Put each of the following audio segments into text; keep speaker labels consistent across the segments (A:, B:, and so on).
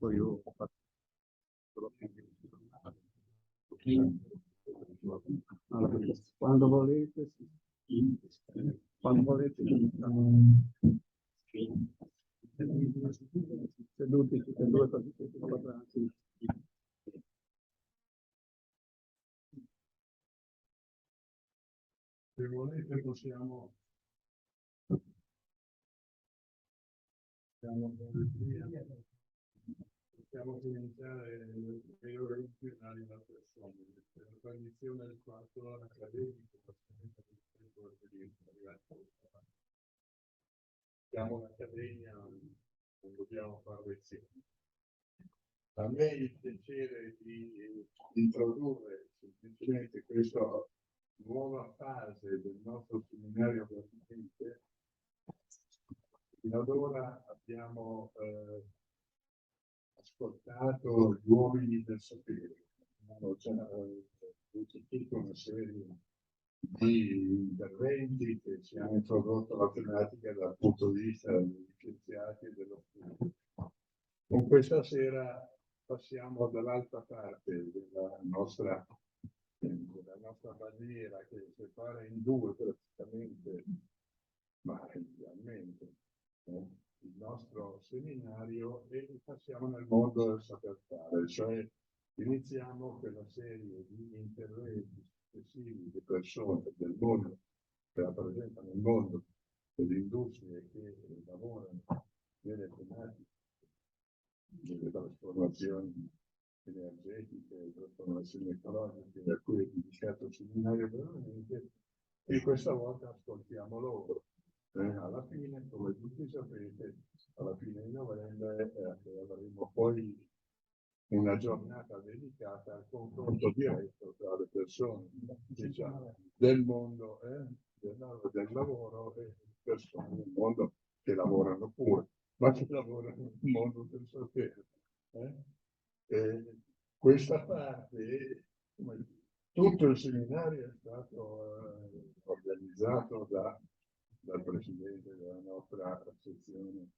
A: poi io ho fatto allora, quando volete, quando volete, seduti tutti e due così che si quadrati.
B: Se volete possiamo cominciare le ore ufficiali da persone. La tradizione del quarto accademico siamo un'accademia, non dobbiamo fare lezioni. A me il piacere di introdurre semplicemente questa nuova fase del nostro seminario gratuito. Fino ad ora abbiamo ascoltato gli uomini del sapere, abbiamo già sentito una serie di interventi che ci hanno introdotto la tematica dal punto di vista degli scienziati e dello studio. Con questa sera passiamo dall'altra parte della nostra bandiera che separa in due praticamente, ma idealmente, il nostro seminario, e passiamo nel mondo del saper fare, cioè iniziamo quella serie di interventi successivi di persone del mondo che rappresentano il mondo delle industrie che lavorano nelle tematiche delle trasformazioni energetiche, trasformazioni ecologiche, da cui è dedicato il seminario veramente, e questa volta ascoltiamo loro. Alla fine, come tutti sapete, alla fine di novembre avremo poi una giornata dedicata al confronto diretto tra le persone, diciamo, del mondo del lavoro e persone del mondo che lavorano pure, ma che lavorano nel mondo del sapere. Questa parte, tutto il seminario è stato organizzato dal presidente della nostra sezione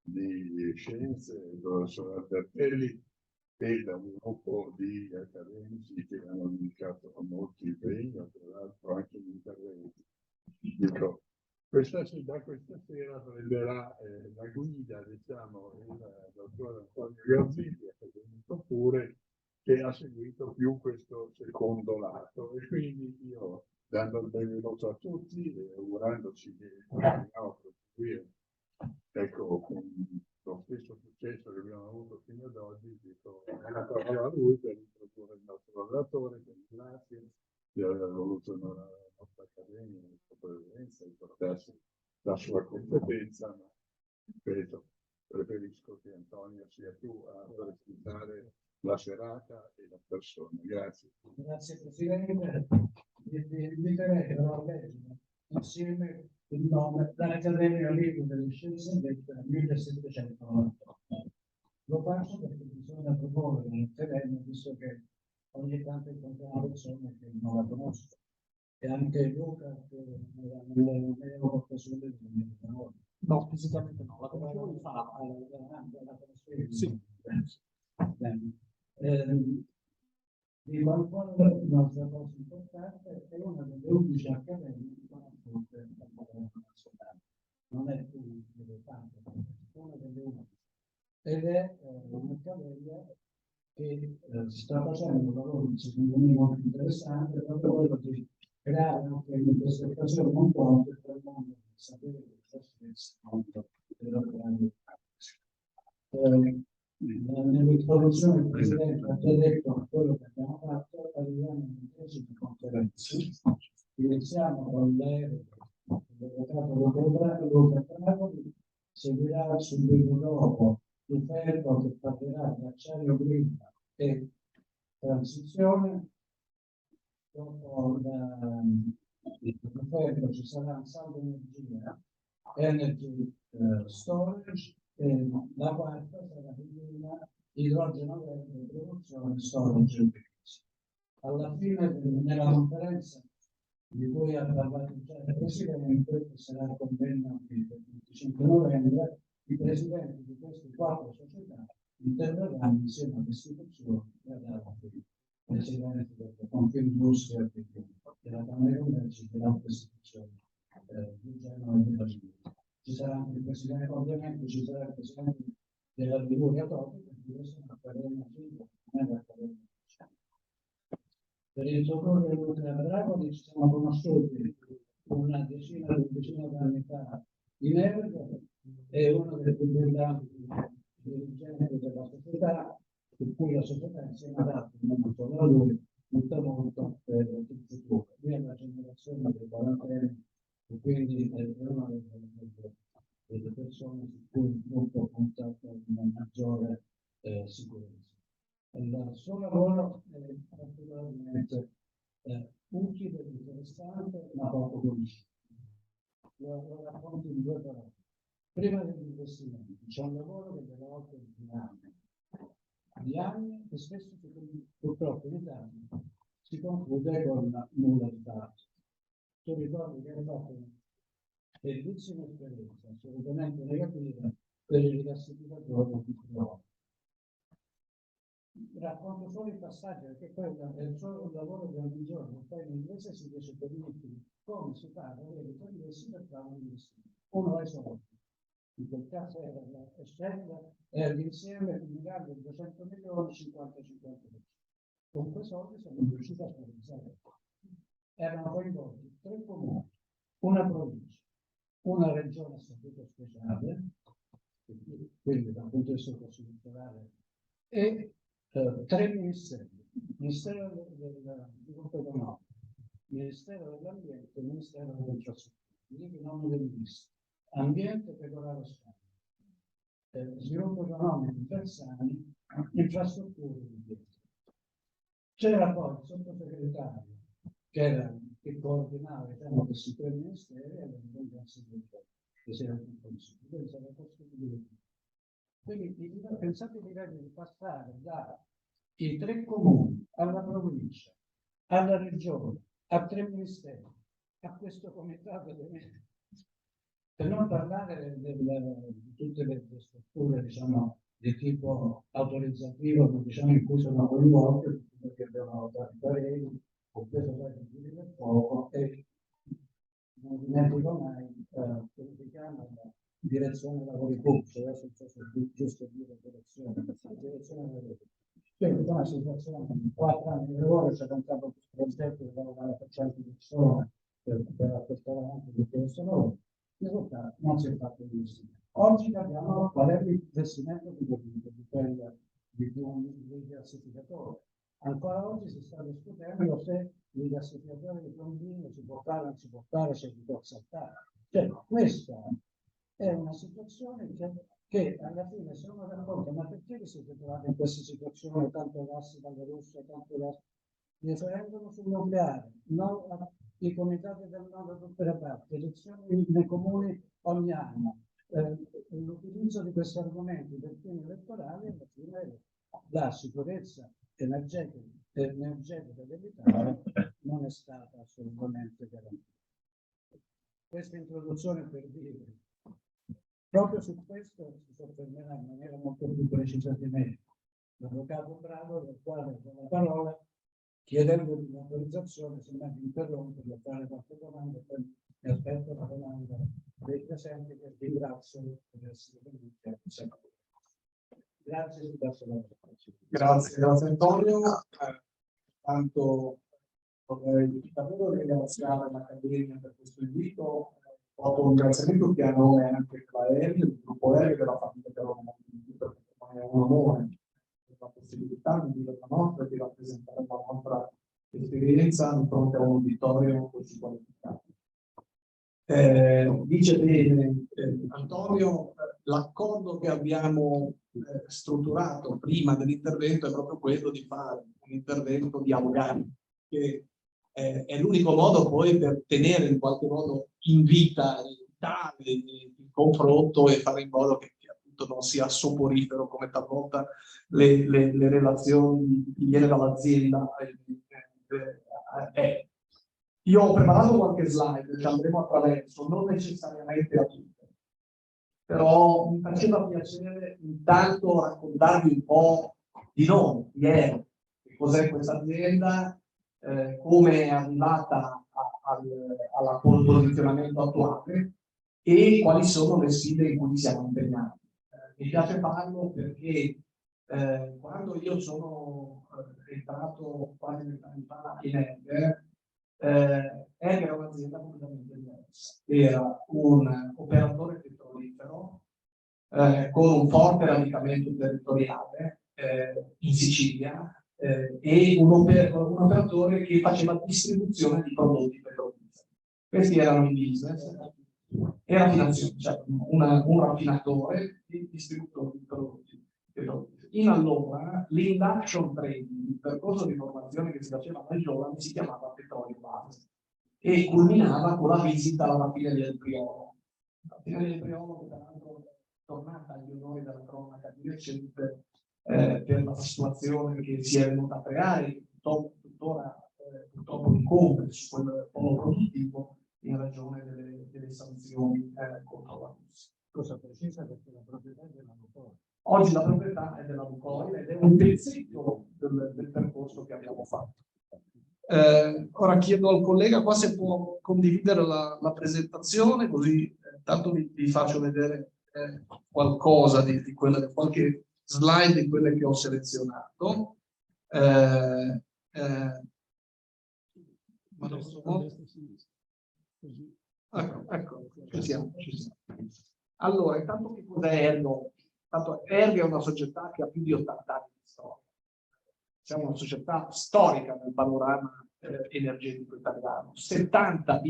B: di scienze, il professor Albertelli, e da un gruppo di accademici che hanno dedicato molti impegni, tra l'altro anche gli interventi. Dico, da questa sera prenderà la guida, diciamo, il dottor Antonio Garzilli, accademico pure, che ha seguito più questo secondo lato, e quindi io, dando il benvenuto a tutti e augurandoci che possiamo proseguire, ecco, con lo stesso successo che abbiamo avuto fino ad oggi, dico la parola a lui per introdurre il nostro oratore, quindi grazie di aver voluto la nostra accademia, la sua presenza, di portarsi la sua competenza, ma ripeto, preferisco che Antonio sia tu a presentare la serata e la persona. Grazie.
C: Grazie Presidente. Vi inviterei però a leggere insieme il nome dall'Accademia Libera delle Scienze del 1798. Lo faccio perché bisogna proporre un'accademia, visto che ogni tanto incontriamo persone che non la conoscono. E anche Luca, che non avevo occasione di lavoro.
D: No, fisicamente no, la conoscevo di fa. Sì.
C: Dico ancora un'altra cosa importante, è una delle 11 accademie conosciute dal governo nazionale. Non è più delle tante, è una delle 11. Ed è un'accademia che sta facendo un lavoro, secondo me, molto interessante, proprio quello di creare anche in questa occasione un ponte tra il mondo del sapere e della scienza, il mondo della grande nell'introduzione il Presidente ha già detto quello che abbiamo fatto, arriviamo all'11ª conferenza. Iniziamo con l'aereo del delegato Luca Trapani, seguirà subito dopo il ferro che parlerà di acciaio green e transizione. Dopo il ferro ci sarà un saldo energia, energy storage, e la quarta sarà idrogeno verde, produzione, storage e utilizzo. Alla fine, nella conferenza di cui ha parlato già il Presidente, che sarà il convegno del 25 novembre, i presidenti di queste 4 società interverranno insieme alle istituzioni e ad altri presidenti della Confindustria della Camera di Commercio e delle altre istituzioni di Genova e di Torino. Ci sarà anche il presidente, ovviamente ci sarà il presidente della Liguria Topica, perché questa è un'accademia figlia, non è un'accademia. Per il soccorso dell'Ultima Dragoni ci siamo conosciuti una decina di anni fa in Erga, è uno dei più brillanti dirigenti della società, per cui la società insieme ad altri, non solo a lui, molto per il futuro. Lui è una generazione dei 40 anni, e quindi è una delle persone su cui il gruppo conta con una maggiore sicurezza. Il suo lavoro è particolarmente utile, interessante, ma poco conosciuto. Lo racconto in due parole. Prima degli investimenti, c'è un lavoro che delle volte di anni e spesso purtroppo in Italia si conclude con nulla di fatto. Tu ricordi che hai fatto una bellissima esperienza, assolutamente negativa, per il rigassificatore di Crotone. Racconto solo il passaggio, perché poi è solo un lavoro di ogni giorno, poi in inglese si dice per come si fa ad avere i congressi per fare un investimento. Uno è solo. In quel caso era la scelta, era l'insieme di miliardi di 200 milioni, 50-50%. Con quei soldi siamo riusciti a realizzare. Erano coinvolti 3 comuni, una provincia, una regione a statuto speciale, quindi dal punto di vista costituzionale, e 3 ministeri: Ministero del Sviluppo Economico, Ministero dell'Ambiente e Ministero delle Infrastrutture. Quindi nomi del ministro. Ambiente Pecoraro Scanio, Sviluppo Economico Bersani, Infrastrutture di C'era poi il sottosegretario che coordinava, diciamo, questi 3 ministeri e Presidente del Consiglio. Quindi pensate di passare dai 3 comuni alla provincia, alla regione, a 3 ministeri, a questo comitato per non parlare di tutte le strutture, diciamo, di tipo autorizzativo, diciamo, in cui sono coinvolte, perché devono dare pareri, ho preso il giro del fuoco e non dimentico mai quello che chiama la direzione lavori pubblici, adesso non so se è giusto dire direzione lavori pubblici. Quindi una situazione di 4 anni di lavoro, c'è un capo di progetto che lavorava per 100 persone per affrontare anche tutto questo lavoro. Il risultato non si è fatto investimento. Oggi capiamo qual è l'investimento di un rigassificatore. Ancora oggi si sta discutendo se il rigassificatore di Plombino si può fare o non si può fare, se si può saltare. Cioè, questa è una situazione che alla fine, se uno racconta, ma perché vi siete trovati in questa situazione, tanto gas dalla Russia, tanto gas, il referendum sul nucleare, no, i comitati del nord tutte le parti, elezioni nei comuni ogni anno, l'utilizzo di questi argomenti per fini elettorali, alla fine la sicurezza energetica dell'Italia non è stata assolutamente garantita. Questa introduzione per dire, proprio su questo si soffermerà in maniera molto più precisa di me l'avvocato Bravo, del quale do la parola, chiedendo un'autorizzazione, se mai mi interrompo, a fare qualche domanda, poi mi aspetto la domanda dei presenti, che ringrazio per essere venuti a Senato. Grazie,
E: grazie Antonio. Tanto vorrei davvero ringraziare l'Accademia per questo invito. Ho un ringraziamento che a nome anche dell'AERI, del gruppo ERI e della famiglia Carolina, perché è un onore la possibilità di dire la nostra e di rappresentare la nostra esperienza di fronte a un uditorio così qualificato. Dice bene Antonio, l'accordo che abbiamo strutturato prima dell'intervento è proprio quello di fare un intervento dialogante, che è l'unico modo poi per tenere in qualche modo in vita il confronto e fare in modo che appunto non sia soporifero come talvolta le relazioni di chi viene dall'azienda. Io ho preparato qualche slide che andremo attraverso, non necessariamente a tutte. però mi faceva piacere intanto raccontarvi un po' di noi, di Ero, che cos'è questa azienda, come è arrivata al posizionamento attuale e quali sono le sfide in cui siamo impegnati. Mi piace farlo perché quando io sono entrato quasi 20 anni fa in Egger, era un'azienda completamente diversa. Era un operatore petrolifero con un forte radicamento territoriale in Sicilia e un operatore che faceva distribuzione di prodotti petroliferi. Questi erano i business. Era finanziario, cioè un raffinatore e distributore di prodotti petroliferi. In allora l'induction training, il percorso di formazione che si faceva ai giovani, si chiamava Petrolio Base e culminava con la visita alla raffineria del Priolo. La raffineria del Priolo, che tra l'altro è tornata agli onori della cronaca di recente per la situazione che si è venuta a creare, che tuttora purtroppo incombe su quel polo produttivo in ragione delle sanzioni contro la Russia.
C: Cosa precisa, perché la proprietà è della Lukoil.
E: Oggi la proprietà è della Lukoil ed è un pezzetto del percorso che abbiamo fatto. Ora chiedo al collega qua se può condividere la presentazione, così tanto vi faccio vedere qualcosa di quelle, qualche slide di quelle che ho selezionato. Ecco, ci siamo. Allora, intanto che cos'è Ergo? Intanto Ergo è una società che ha più di 80 anni di storia. Siamo una società storica nel panorama energetico italiano, 70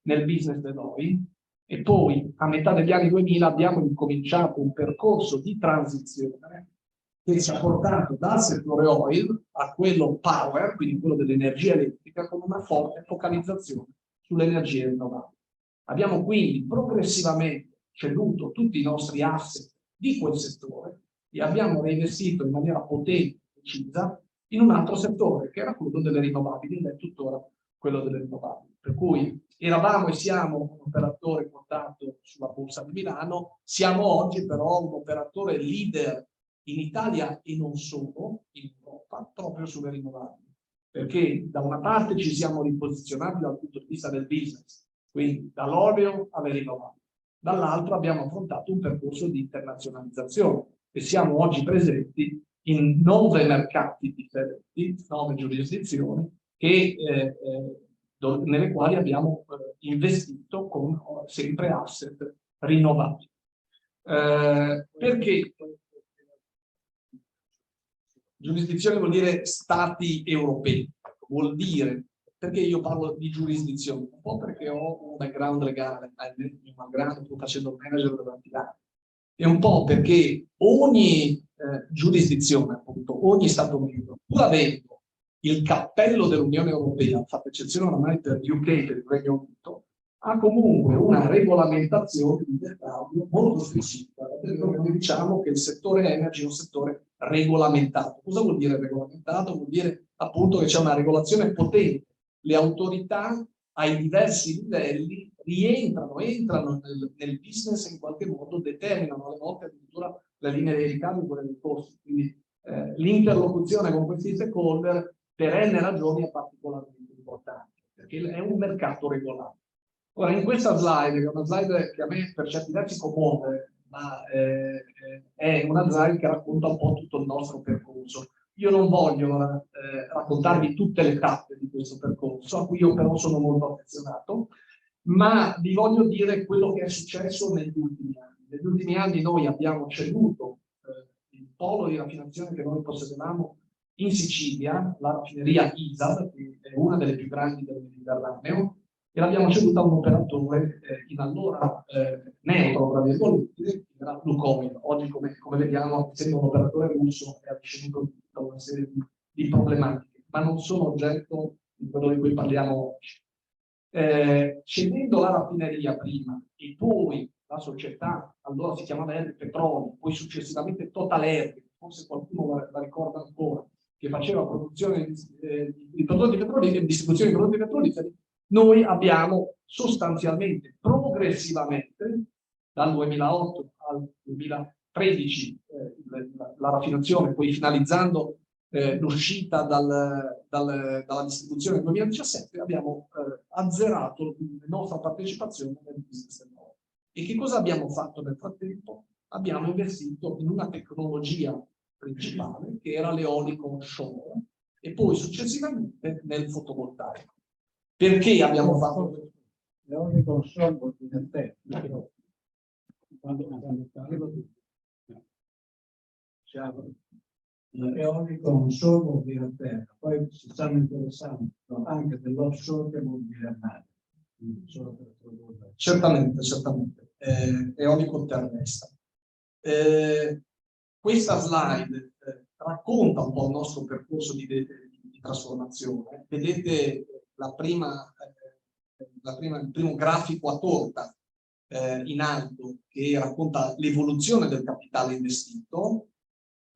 E: nel business di noi, e poi a metà degli anni 2000 abbiamo incominciato un percorso di transizione che ci ha portato dal settore oil a quello power, quindi quello dell'energia elettrica, con una forte focalizzazione sulle energie rinnovabili. Abbiamo quindi progressivamente ceduto tutti i nostri asset di quel settore e abbiamo reinvestito in maniera potente e precisa in un altro settore, che era quello delle rinnovabili, ed è tuttora quello delle rinnovabili. Per cui eravamo e siamo un operatore quotato sulla Borsa di Milano, siamo oggi però un operatore leader in Italia e non solo, in Europa, proprio sulle rinnovabili. Perché da una parte ci siamo riposizionati dal punto di vista del business, quindi dall'olio alle rinnovabili. Dall'altro abbiamo affrontato un percorso di internazionalizzazione e siamo oggi presenti in 9 mercati differenti, 9 giurisdizioni, nelle quali abbiamo investito con sempre asset rinnovabili. Perché? Giurisdizione vuol dire stati europei, vuol dire, perché io parlo di giurisdizione? Un po' perché ho un background legale, sto facendo manager da tanti anni, e un po' perché ogni giurisdizione, appunto, ogni Stato membro, pur avendo il cappello dell'Unione Europea, fatta eccezione ormai per UK, per il Regno Unito, ha comunque una regolamentazione di dettaglio molto specifica. Noi diciamo che il settore energy è un settore regolamentato. Cosa vuol dire regolamentato? Vuol dire appunto che c'è una regolazione potente. Le autorità ai diversi livelli entrano nel business e in qualche modo determinano alle volte addirittura le linee dei ricavi e quelle dei costi. Quindi l'interlocuzione con questi stakeholder per N ragioni è particolarmente importante, perché è un mercato regolato. Ora, in questa slide, che è una slide che a me per certi versi commuove, ma è una slide che racconta un po' tutto il nostro percorso. Io non voglio raccontarvi tutte le tappe di questo percorso, a cui io però sono molto affezionato, ma vi voglio dire quello che è successo negli ultimi anni. Negli ultimi anni noi abbiamo ceduto il polo di raffinazione che noi possedevamo in Sicilia, la raffineria ISAB, che è una delle più grandi del Mediterraneo, e l'abbiamo ceduta a un operatore in allora neutro, tra virgolette, che era Lukoil. Oggi, come vediamo, essendo un operatore russo, è ricevuto tutta una serie di problematiche, ma non sono oggetto di quello di cui parliamo oggi. Cedendo la raffineria prima e poi la società, allora si chiamava Erg Petroli, poi successivamente Total Erg, forse qualcuno la ricorda ancora, che faceva produzione di prodotti petroliferi e distribuzione di prodotti petroliferi, noi abbiamo sostanzialmente, progressivamente, dal 2008 2013 la raffinazione, poi finalizzando l'uscita dalla distribuzione nel 2017, abbiamo azzerato la nostra partecipazione nel business del nord. E che cosa abbiamo fatto nel frattempo? Abbiamo investito in una tecnologia principale che era l'eolico onshore e poi successivamente nel fotovoltaico. Perché abbiamo fatto
C: l'eolico onshore vuol dire te. L'eolico onshore vuol dire terra, poi si stanno interessando anche dell'offshore che vuol dire mare. Solo per produrre.
E: Certamente, eolico terrestre. Questa slide racconta un po' il nostro percorso di trasformazione. Vedete il primo grafico a torta in alto che racconta l'evoluzione del capitale investito,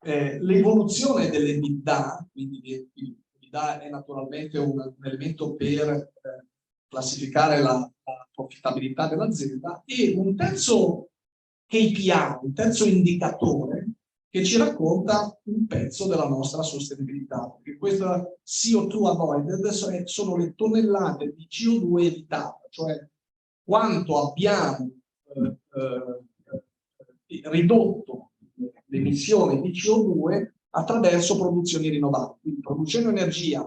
E: l'evoluzione dell'EBITDA, quindi l'EBITDA è naturalmente un elemento per classificare la profittabilità dell'azienda, e un terzo KPI, un terzo indicatore che ci racconta un pezzo della nostra sostenibilità, perché questa CO2 avoided sono le tonnellate di CO2 evitate, cioè quanto abbiamo ridotto le emissioni di CO2 attraverso produzioni rinnovabili. Quindi producendo energia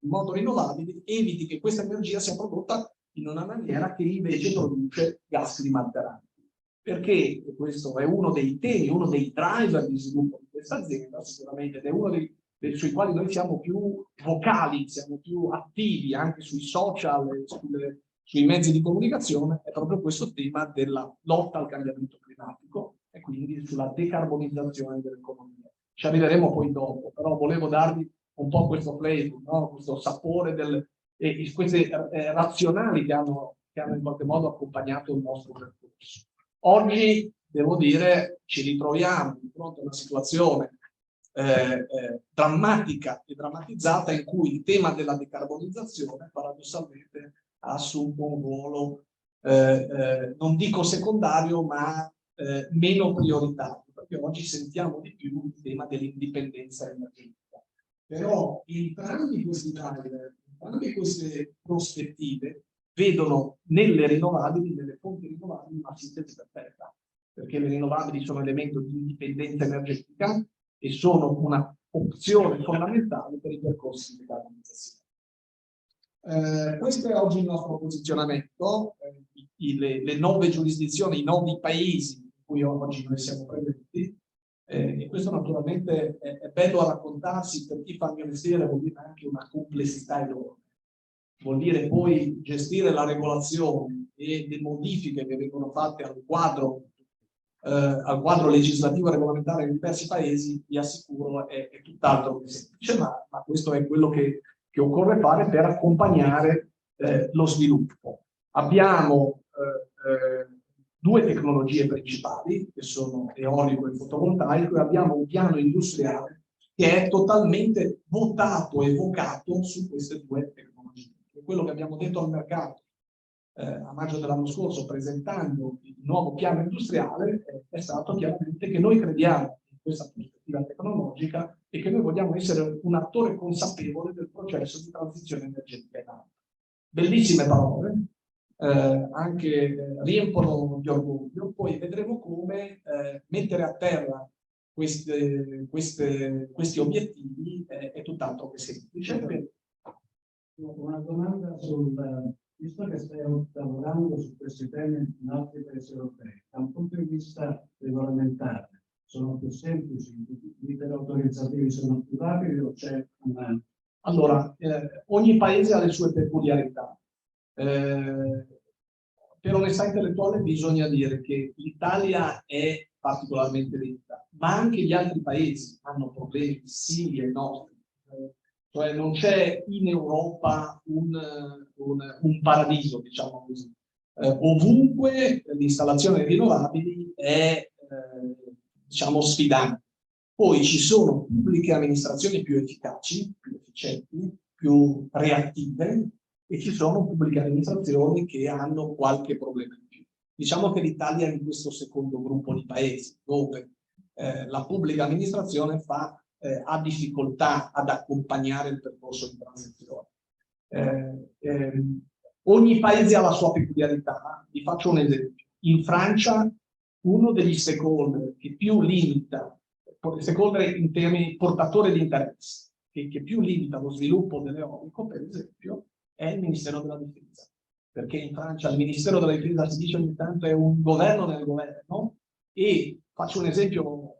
E: in modo rinnovabile eviti che questa energia sia prodotta in una maniera che invece produce gas climalteranti. Perché questo è uno dei temi, uno dei driver di sviluppo di questa azienda, sicuramente, ed è uno sui quali noi siamo più vocali, siamo più attivi anche sui social, sui mezzi di comunicazione, è proprio questo tema della lotta al cambiamento climatico e quindi sulla decarbonizzazione dell'economia. Ci arriveremo poi dopo, però volevo darvi un po' questo flavor, no? Questo sapore e queste razionali che hanno in qualche modo accompagnato il nostro percorso. Oggi, devo dire, ci ritroviamo di fronte a una situazione drammatica e drammatizzata in cui il tema della decarbonizzazione paradossalmente ha assunto un ruolo, non dico secondario, ma meno prioritario, perché oggi sentiamo di più il tema dell'indipendenza energetica. Però entrambi questi driver, entrambe queste prospettive vedono nelle rinnovabili, nelle fonti rinnovabili, una sintesi perfetta, perché le rinnovabili sono elemento di indipendenza energetica e sono una opzione fondamentale per i percorsi di decarbonizzazione. Questo è oggi il nostro posizionamento, le 9 giurisdizioni, i 9 paesi in cui oggi noi siamo presenti, e questo naturalmente è bello a raccontarsi. Per chi fa il mio mestiere vuol dire anche una complessità enorme. Vuol dire poi gestire la regolazione e le modifiche che vengono fatte al quadro legislativo e regolamentare in diversi paesi, vi assicuro, è tutt'altro che semplice, ma questo è quello che occorre fare per accompagnare lo sviluppo. Abbiamo 2 tecnologie principali, che sono eolico e fotovoltaico, e abbiamo un piano industriale che è totalmente votato e vocato su queste 2 tecnologie. E quello che abbiamo detto al mercato a maggio dell'anno scorso, presentando il nuovo piano industriale, è stato chiaramente che noi crediamo in questa prospettiva tecnologica e che noi vogliamo essere un attore consapevole del processo di transizione energetica in atto. Bellissime parole, anche riempono di orgoglio, poi vedremo come mettere a terra questi obiettivi è tutt'altro che semplice.
C: Una domanda visto che stai lavorando su questi temi in altri paesi europei, da un punto di vista regolamentare, sono più semplici, gli iter autorizzativi sono più rapidi o c'è una...
E: Allora, ogni paese ha le sue peculiarità. Per onestà intellettuale bisogna dire che l'Italia è particolarmente lenta, ma anche gli altri paesi hanno problemi simili ai nostri. Cioè non c'è in Europa un paradiso, diciamo così. Ovunque l'installazione di rinnovabili è diciamo sfidante. Poi ci sono pubbliche amministrazioni più efficaci, più efficienti, più reattive, e ci sono pubbliche amministrazioni che hanno qualche problema in più. Diciamo che l'Italia è in questo secondo gruppo di paesi, dove la pubblica amministrazione ha difficoltà ad accompagnare il percorso di transizione. Ogni paese ha la sua peculiarità. Vi faccio un esempio. In Francia, uno degli stakeholder che più limita, stakeholder in termini portatore di interesse, che più limita lo sviluppo dell'eolico, per esempio, è il Ministero della Difesa. Perché in Francia il Ministero della Difesa si dice ogni tanto è un governo nel governo, e faccio un esempio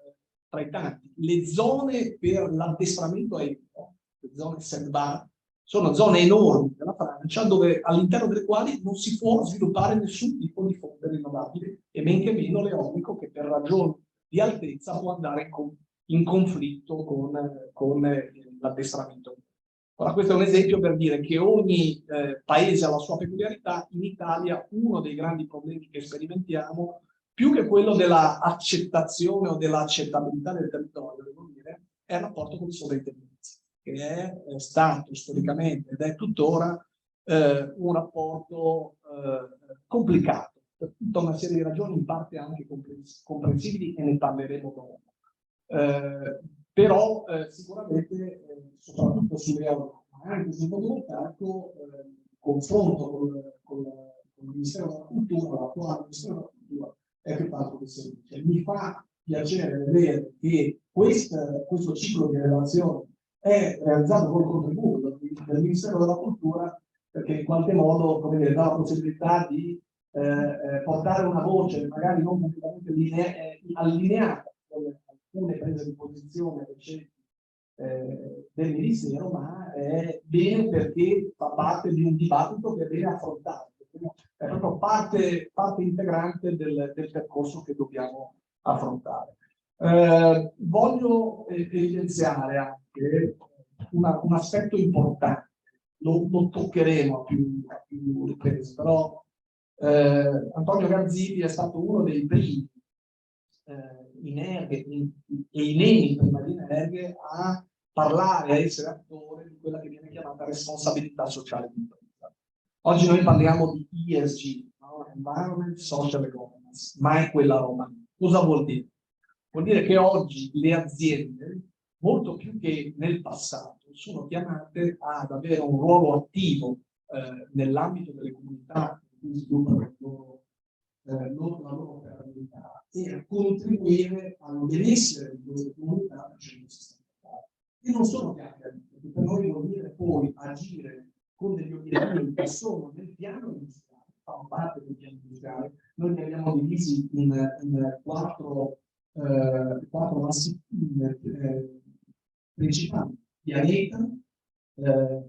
E: tra i tanti. Le zone per l'addestramento aereo, le zone SEDBA, sono zone enormi della Francia dove all'interno delle quali non si può sviluppare nessun tipo di fonte rinnovabile, e men che meno l'eolico, che per ragioni di altezza può andare in conflitto con l'addestramento. Ora, questo è un esempio per dire che ogni paese ha la sua peculiarità. In Italia uno dei grandi problemi che sperimentiamo, più che quello della accettazione o dell'accettabilità del territorio, devo dire, è il rapporto con il sovrintendenza, che è stato storicamente ed è tuttora un rapporto complicato, per tutta una serie di ragioni, in parte anche comprensibili, e ne parleremo dopo. Però sicuramente, soprattutto sull'eolico, ma anche sul fotovoltaico, confronto con il Ministero della Cultura, l'attuale Ministero della Cultura, è che fatto che si dice. Mi fa piacere vedere che questo ciclo di relazioni è realizzato col contributo del Ministero della Cultura, perché in qualche modo, come dire, dà la possibilità di portare una voce magari non completamente allineata con alcune prese di posizione recenti del Ministero, ma è bene perché fa parte di un dibattito che deve affrontare. È proprio parte integrante del percorso che dobbiamo affrontare. Voglio evidenziare anche un aspetto importante, lo toccheremo a più riprese, però Antonio Garzilli è stato uno dei primi inediti prima di Energhe a parlare, a essere attore di quella che viene chiamata responsabilità sociale di impresa. Oggi noi parliamo di ESG, no? Environment, Social e Governance, ma è quella roba. Cosa vuol dire? Vuol dire che oggi le aziende, molto più che nel passato, sono chiamate ad avere un ruolo attivo nell'ambito delle comunità in cui sviluppano la loro operabilità, e a contribuire al benessere di queste comunità facendo sostenibilità. E non sono chiamate, perché per noi vuol dire poi agire con degli obiettivi che sono nel piano industriale, fanno parte del piano industriale. Noi li abbiamo divisi in quattro assi principali: pianeta,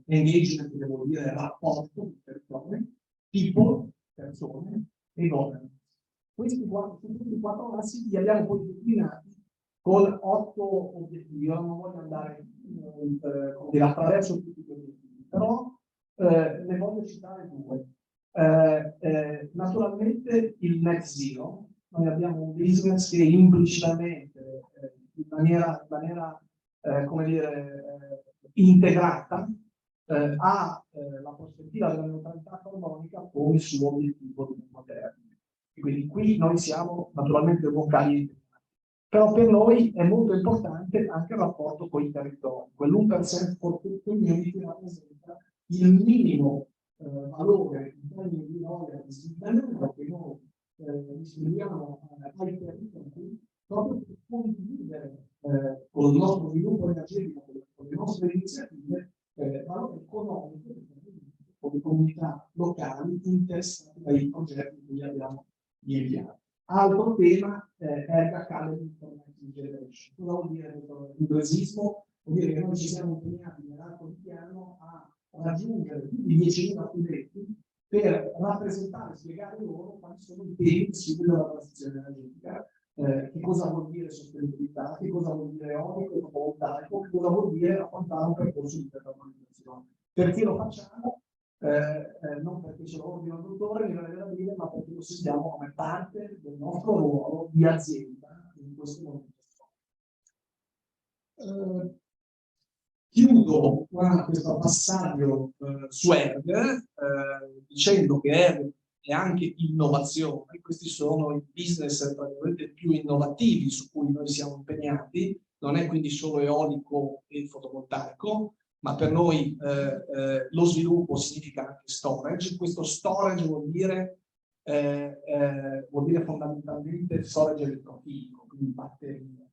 E: engagement, che vuol dire rapporto, persone, people, persone, e governance. Questi quattro assi li abbiamo poi declinati con 8 obiettivi. Io non voglio andare attraverso tutti gli obiettivi, però ne voglio citare 2. Naturalmente il net zero. Noi abbiamo un business che implicitamente, in maniera come dire, integrata, ha la prospettiva della neutralità carbonica come suo obiettivo di lungo termine. E quindi qui noi siamo naturalmente vocali, però per noi è molto importante anche il rapporto con i territori. Quell'1% for community rappresenta il minimo valore in termini di royalties, perché noi distribuiamo ai territori proprio per condividere con il nostro sviluppo energetico, con le nostre iniziative, valore economico con le comunità locali interessate dai progetti che abbiamo inviato. Altro tema è Erga Caleb Information Generation. Cosa vuol dire l'inglesismo? Vuol dire che noi ci siamo impegnati nell'arco di piano a raggiungere più di 10.000 studenti per rappresentare e spiegare loro quali sono i temi che seguono la transizione energetica, che cosa vuol dire sostenibilità, che cosa vuol dire eolico e fotovoltaico, che cosa vuol dire affrontare un percorso di decarbonizzazione. Perché lo facciamo? Non perché ce lo ordina il dottore, mi viene da dire, ma perché lo sentiamo come parte del nostro ruolo di azienda in questo momento. Chiudo questo passaggio su ERG dicendo che ERG e anche innovazione. Questi sono i business tra virgolette più innovativi su cui noi siamo impegnati. Non è quindi solo eolico e fotovoltaico, ma per noi lo sviluppo significa anche storage. Questo storage vuol dire fondamentalmente storage elettrofilico, quindi batterie,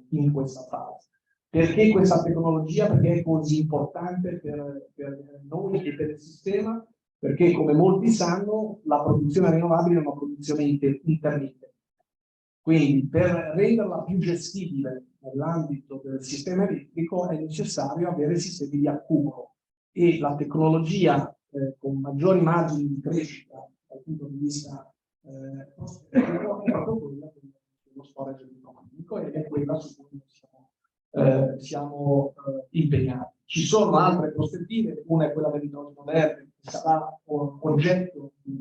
E: in questa fase. Perché questa tecnologia? Perché è così importante per noi e per il sistema? Perché, come molti sanno, la produzione rinnovabile è una produzione intermittente. Quindi, per renderla più gestibile nell'ambito del sistema elettrico è necessario avere sistemi di accumulo, e la tecnologia con maggiori margini di crescita dal punto di vista prospettico è proprio quella dello storage elettronico, ed è quella su cui siamo impegnati. Ci sono altre prospettive, una è quella dell'idrogeno verde, che sarà oggetto di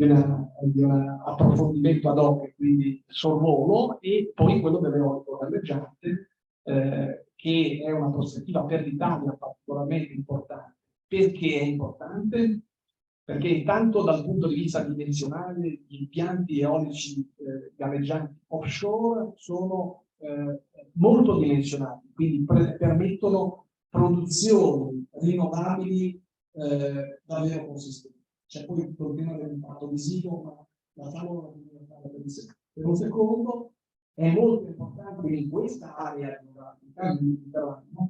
E: un approfondimento ad hoc, quindi sorvolo, e poi quello dell'eolico galleggiante, che è una prospettiva per l'Italia particolarmente importante. Perché è importante? Perché intanto dal punto di vista dimensionale gli impianti eolici galleggianti offshore sono molto dimensionati, quindi permettono produzioni rinnovabili davvero consistenti. C'è poi il problema dell'impatto visivo, ma la tavola per un secondo. È molto importante che in questa area geografica,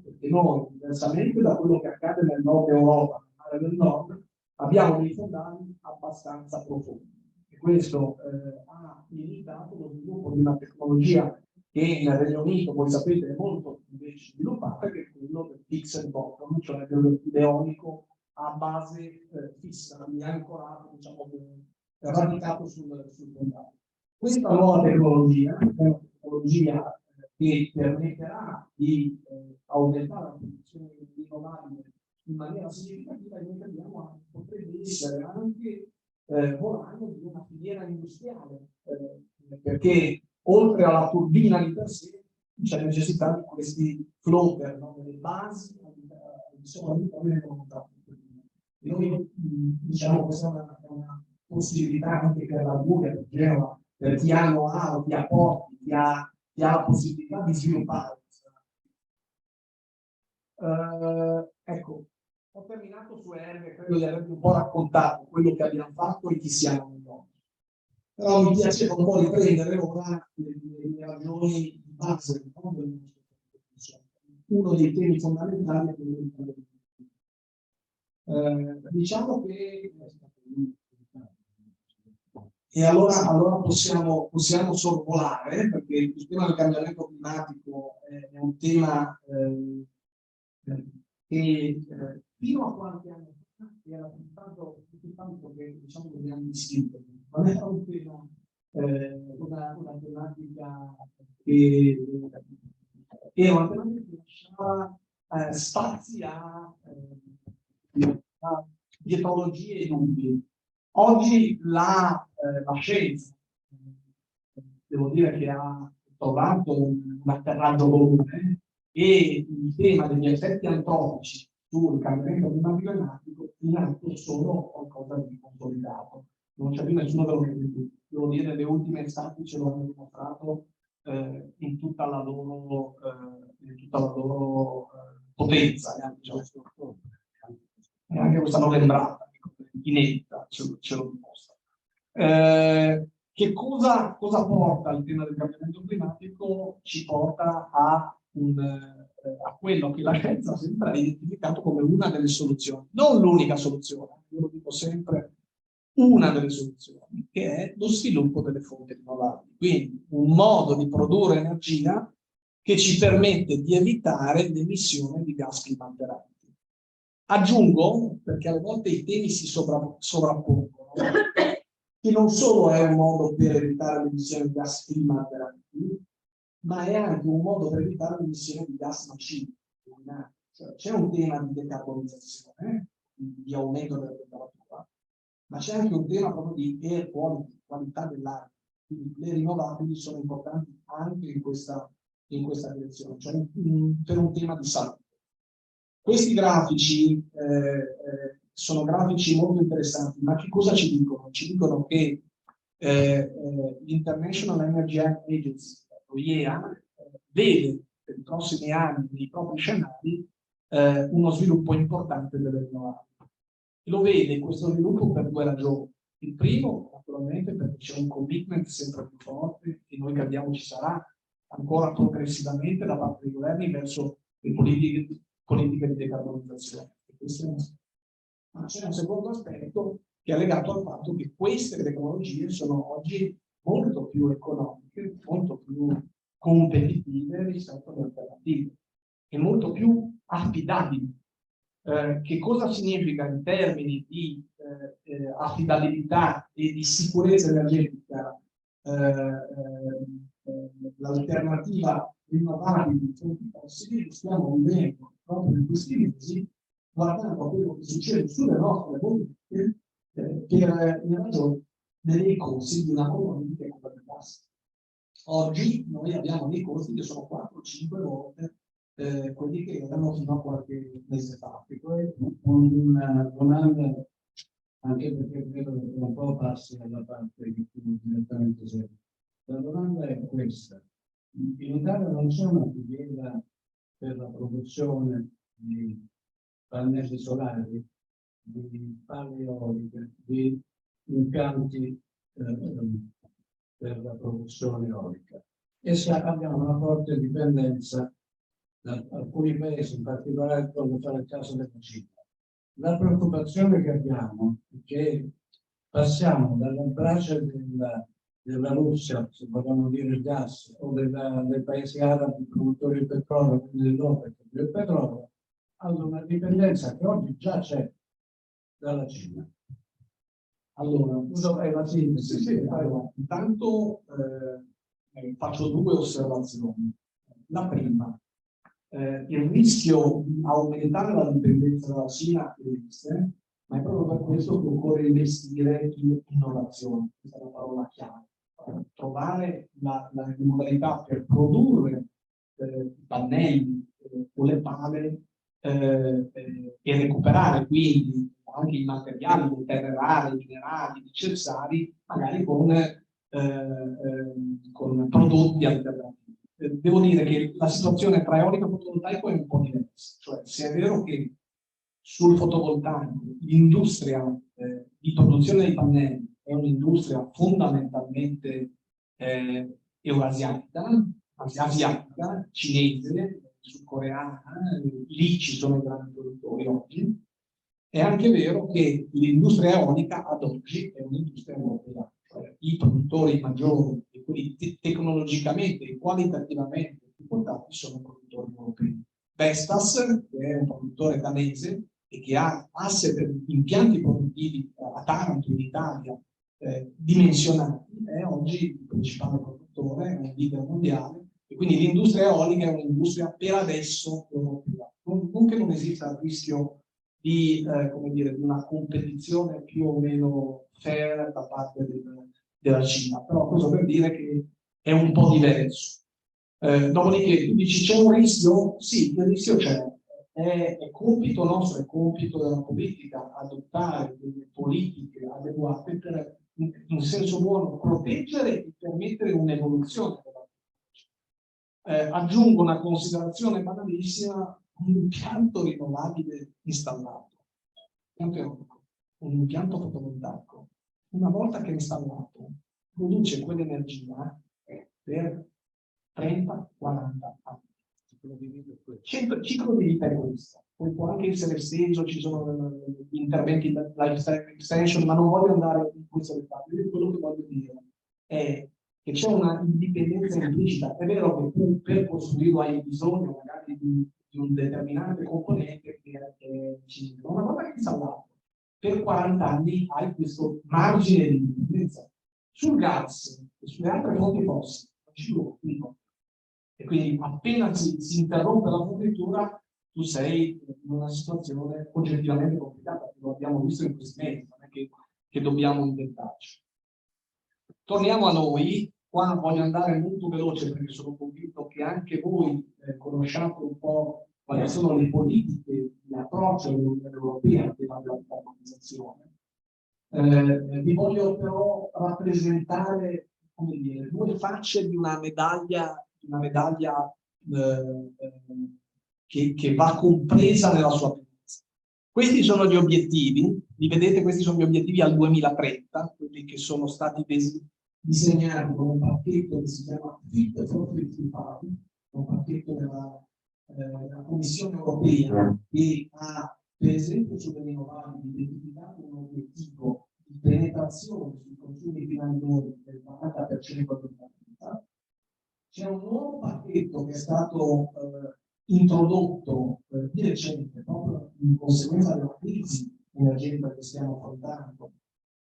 E: perché noi, diversamente da quello che accade nel nord Europa, nell'area del nord, abbiamo dei fondali abbastanza profondi. E questo ha limitato lo sviluppo di una tecnologia che nel Regno Unito, voi sapete, è molto invece sviluppata, che è quello del fixed bottom, cioè dell'eolico a base fissa, quindi ancorato, diciamo, radicato sul fondale. Questa nuova tecnologia è una tecnologia che permetterà di aumentare la produzione rinnovabile in maniera significativa, e noi crediamo potrebbe essere anche volano di una filiera industriale, perché oltre alla turbina di per sé c'è necessità di questi floater, no? Delle basi delle volontà. E noi diciamo che questa è una possibilità anche per la Puglia, per Genova, per chi ha know-how, chi ha porti, chi ha la possibilità di sviluppare. Ecco, ho terminato su ERG, credo di avervi un po' raccontato quello che abbiamo fatto e chi siamo noi. Però mi piace un po' riprendere ora le ragioni di base del nostro progetto. Uno dei temi fondamentali è quello del cambiamento. Diciamo che e allora possiamo sorvolare, perché il tema del cambiamento climatico è un tema che fino a qualche anno fa era tanto che diciamo che abbiamo distinto. Non era un tema, una tematica che era una tematica che lasciava spazi a dietrologie e dubbi. Oggi la scienza, devo dire che ha trovato un atterraggio comune, e il tema degli effetti antropici sul cambiamento climatico in atto sono qualcosa di consolidato. Non c'è più nessuno che lo vede. Devo dire, le ultime stati ce lo hanno dimostrato in tutta la loro potenza. E anche questa novembrata inedita ce lo dimostra. Che cosa porta il tema del cambiamento climatico? Ci porta a quello che la scienza ha sempre identificato come una delle soluzioni, non l'unica soluzione, io lo dico sempre, una delle soluzioni, che è lo sviluppo delle fonti rinnovabili. Quindi un modo di produrre energia che ci permette di evitare l'emissione di gas climalteranti. Aggiungo, perché alle volte i temi si sovrappongono, che non solo è un modo per evitare l'emissione di gas climalteranti, ma è anche un modo per evitare l'emissione di gas nocivi. Cioè, c'è un tema di decarbonizzazione, di aumento della temperatura, ma c'è anche un tema proprio di air quality, qualità dell'aria. Quindi le rinnovabili sono importanti anche in questa direzione, cioè per un tema di salute. Questi grafici sono grafici molto interessanti, ma che cosa ci dicono? Ci dicono che l'International Energy Agency, l'IEA, vede per i prossimi anni nei propri scenari uno sviluppo importante delle rinnovabili. Lo vede questo sviluppo per due ragioni. Il primo, naturalmente, perché c'è un commitment sempre più forte e noi crediamo ci sarà ancora progressivamente da parte dei governi verso le politiche di decarbonizzazione. Ma c'è un secondo aspetto che è legato al fatto che queste tecnologie sono oggi molto più economiche, molto più competitive rispetto alle alternative e molto più affidabili. Che cosa significa in termini di affidabilità e di sicurezza energetica l'alternativa rinnovabile di fonti fossili? Lo stiamo vivendo proprio in questi mesi, guardando a quello che succede sulle nostre politiche per le ragioni dei costi di una politica come il gas. Oggi noi abbiamo dei costi che sono 4-5 volte quelli che erano fino a qualche mese fa.
C: E poi una domanda, anche perché credo che un po' passi alla parte che tu direttamente sei. La domanda è questa. In Italia non c'è una filiera per la produzione di pannelli solari, di pale eoliche, di impianti per la produzione eolica. E abbiamo una forte dipendenza da alcuni paesi, in particolare come fa il caso della Cina. La preoccupazione che abbiamo è che passiamo dalla brace della Russia, se vogliamo dire il gas, o dei paesi arabi produttori di petrolio, quindi dell'OPEC, del petrolio, ad una dipendenza che oggi già c'è dalla Cina.
E: Allora, è la sintesi. Sì, allora, intanto faccio due osservazioni. La prima, il rischio di aumentare la dipendenza dalla Cina esiste, ma è proprio per questo che occorre investire in innovazione. Questa è la parola chiave. Trovare la modalità per produrre pannelli o le pale e recuperare quindi anche i materiali, le terre rare, i minerali necessari, magari con prodotti alternativi. Devo dire che la situazione tra eolico e fotovoltaico è un po' diversa. Cioè, se è vero che sul fotovoltaico l'industria di produzione dei pannelli è un'industria fondamentalmente eurasiatica, asiatica, cinese, sudcoreana, lì ci sono i grandi produttori oggi. È anche vero che l'industria eolica ad oggi è un'industria europea. Cioè, i produttori maggiori e quelli tecnologicamente e qualitativamente più portati sono produttori europei. Vestas, che è un produttore danese e che ha asset, impianti produttivi a Taranto in Italia dimensionati, è oggi il principale produttore, è un leader mondiale, e quindi l'industria eolica è un'industria per adesso europea. Non che non esista il rischio di, come dire, di una competizione più o meno fair da parte della Cina, però questo per dire che è un po' diverso. Dopodiché tu dici c'è un rischio? Sì, il rischio c'è. È compito nostro, è compito della politica adottare delle politiche adeguate per, in senso buono, proteggere e permettere un'evoluzione della tecnologia. Aggiungo una considerazione banalissima: un impianto rinnovabile installato, un impianto fotovoltaico, una volta che è installato, produce quell'energia per 30-40 anni. Il ciclo di vita è questo. Poi può anche essere esteso, ci sono gli interventi di life extension, ma non voglio andare in questo dettaglio. Quello che voglio dire è che c'è una indipendenza implicita. È vero che tu per costruirlo hai bisogno magari di un determinante componente che è cinese, ma una volta che è installato per 40 anni hai questo margine di indipendenza. Sul gas e sulle altre fonti fossili non ci vuole. E quindi appena si interrompe la fornitura tu sei in una situazione oggettivamente complicata, lo abbiamo visto in questi mesi, non è che dobbiamo inventarci. Torniamo a noi. Qua voglio andare molto veloce perché sono convinto che anche voi conosciate un po' quali sono le politiche di l'approccio dell'Unione Europea al tema della decarbonizzazione. Vi voglio però rappresentare, come dire, due facce di una medaglia che va compresa nella sua pienezza. Questi sono gli obiettivi, li vedete, questi sono gli obiettivi al 2030, quelli che sono stati disegnati con un pacchetto che si chiama Fit for 55, un pacchetto della Commissione Europea che ha, per esempio, sulle rinnovabili identificato un obiettivo di penetrazione sui consumi finali del 40% dell'attività. C'è un nuovo pacchetto che è stato introdotto di recente, proprio in conseguenza della crisi energetica che stiamo affrontando,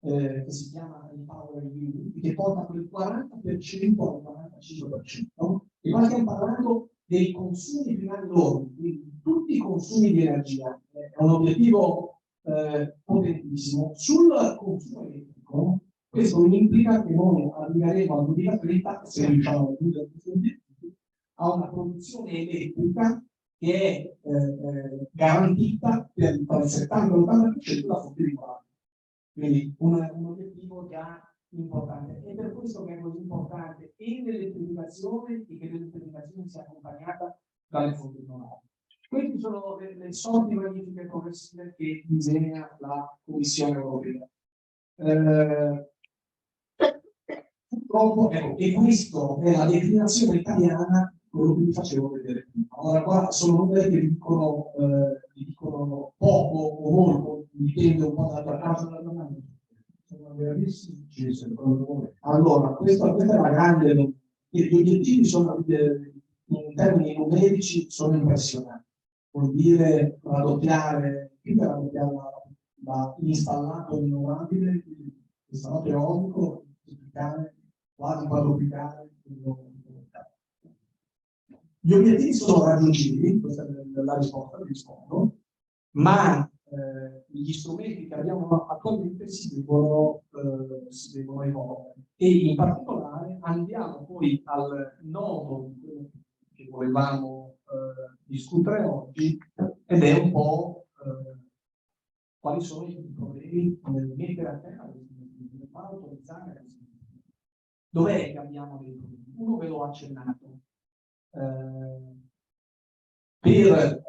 E: che si chiama Power EU, che porta quel 40% al 45%, e qua stiamo parlando dei consumi finali lordi, quindi tutti i consumi di energia. È un obiettivo potentissimo. Sul consumo elettrico, questo implica che noi arriveremo al 2030, se riusciamo a raggiungere questi obiettivi, a una produzione elettrica che è garantita per il 70-80% da fonti rinnovabili. Quindi un obiettivo già importante. E per questo che è così importante e l'elettrificazione e che l'elettrificazione sia accompagnata dalle fonti rinnovabili. Queste sono le sorti magnifiche progressive che disegna la Commissione Europea. Purtroppo, ecco, e questo è la declinazione italiana, quello che vi facevo vedere prima. Ora qua sono numeri che vi dicono poco o molto, dipende un po' dalla causa della domanda. Sono verissimi. Allora, questa è la grande. Gli obiettivi sono, in termini numerici, sono impressionanti. Vuol dire raddoppiare l'installato rinnovabile, l'installato eolico, quasi quadruplicare. Gli obiettivi sono raggiungibili, questa è la risposta, rispondo, ma gli strumenti che abbiamo attualmente si devono evolvere, e in particolare andiamo poi al nodo di quello che volevamo discutere oggi, ed è un po' quali sono i problemi nel mettere a terra, nel far autorizzare. Dov'è che abbiamo dei problemi? Uno ve l'ho accennato. Per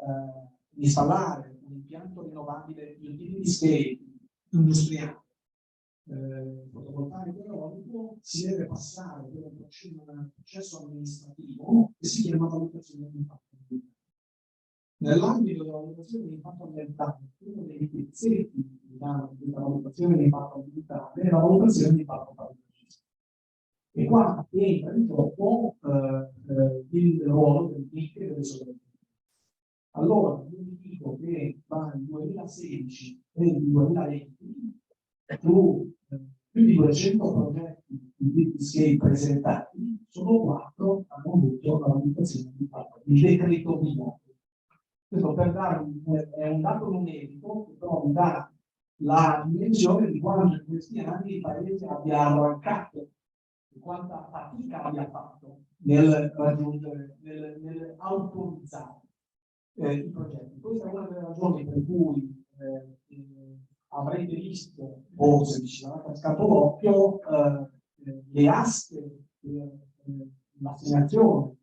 E: installare un impianto rinnovabile di utility scale industriale, fotovoltaico eolico, si deve passare per un processo amministrativo che si chiama valutazione di impatto ambientale. Nell'ambito della valutazione di impatto ambientale, uno dei pezzetti della valutazione di impatto ambientale è la valutazione di impatto ambientale. E qua entra in gioco il ruolo del PIC e delle sovranità. Allora, io vi dico che tra il 2016 e il 2020, su più di 200 progetti di utility scale presentati, solo 4 hanno avuto la valutazione di impatto, il decreto di voto. Questo per darvi è un dato numerico che però vi dà la dimensione di quanto in questi anni il Paese abbia arrancato, di quanta fatica abbia fatto nel raggiungere, nel autorizzare i progetti. Questa è una delle ragioni per cui avrete visto, o se vi ci sarà cascato l'occhio, le aste per l'assegnazione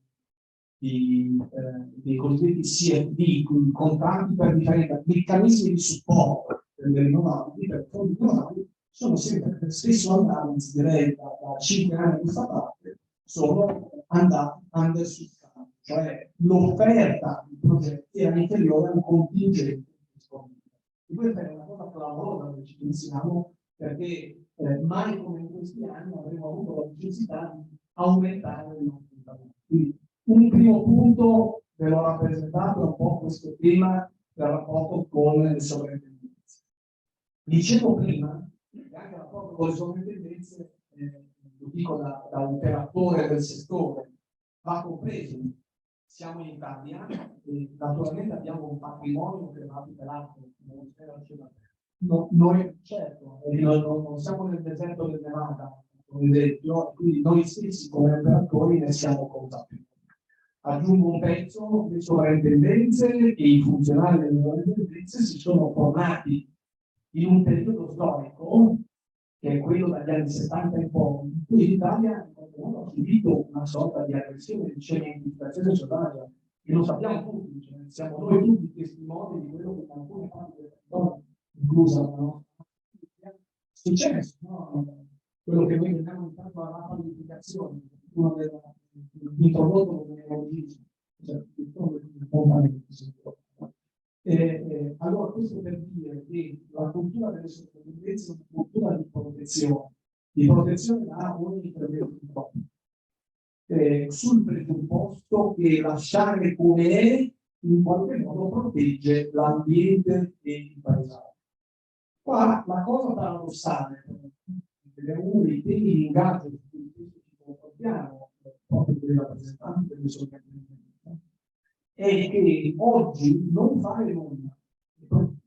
E: dei cosiddetti CFD, contratti per differenti meccanismi di supporto per le rinnovabili, per fonti rinnovabili, sono sempre, spesso andati, anzi direi da 5 anni a questa parte, sono andati undersubscribed, cioè l'offerta di progetti era inferiore a un contingente disponibile. E questa è una cosa clamorosa che ci pensiamo, perché mai come in questi anni avremo avuto la necessità di aumentare il nostro intervento. Quindi un primo punto ve l'ho rappresentato, è un po' questo tema del rapporto con le sovrintendenze. Dicevo prima che anche il rapporto con le sovrintendenze, lo dico da operatore del settore, va compreso. Siamo in Italia e naturalmente abbiamo un patrimonio che va tutelato. Noi, certo, non siamo nel deserto del Nevada, come esempio, quindi noi stessi come operatori ne siamo consapevoli.
C: Aggiungo un pezzo: le sovrintendenze e i funzionari delle sovrintendenze si sono formati in un periodo storico, che è quello dagli anni 70 in poi, in cui l'Italia ha subito una sorta di aggressione, di cementificazione sociale, e lo sappiamo tutti, cioè siamo noi tutti testimoni di quello che in alcune parti del territorio, inclusa la nostra famiglia, è successo, no? Quello che noi vediamo intanto la rapadificazione, uno aveva introdotto come neologismo, cioè allora questo per dire che la cultura delle sovrintendenze è una cultura di protezione da ogni intervento di proprio, sul presupposto che lasciare come è in qualche modo protegge l'ambiente e il paesaggio. Qua la cosa paradossale, è uno dei temi di ingaggio su cui ci confrontiamo proprio con i rappresentanti delle sovrintendenze, è che oggi non fare nulla,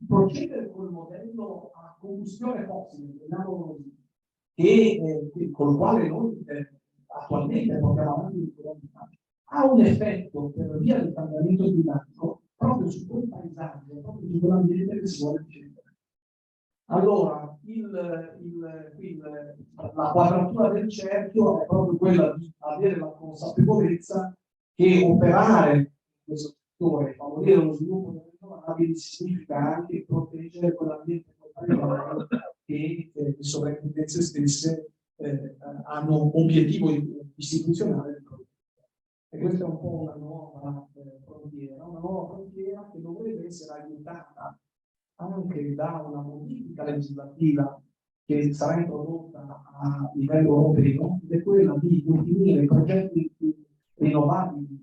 C: procedere col modello a combustione fossile, con il quale noi attualmente portiamo avanti, ha un effetto per via del cambiamento climatico proprio su quel paesaggio, proprio su quell'ambiente che si vuole difendere. Allora, la quadratura del cerchio è proprio quella di avere la consapevolezza che operare in questo settore, favorire lo sviluppo delle rinnovabili, significa anche proteggere quell'ambiente che le sovrintendenze stesse hanno obiettivo istituzionale di proteggere. E questa è un po' una nuova frontiera che dovrebbe essere aiutata anche da una modifica legislativa che sarà introdotta a livello europeo, ed è quella di definire progetti rinnovabili,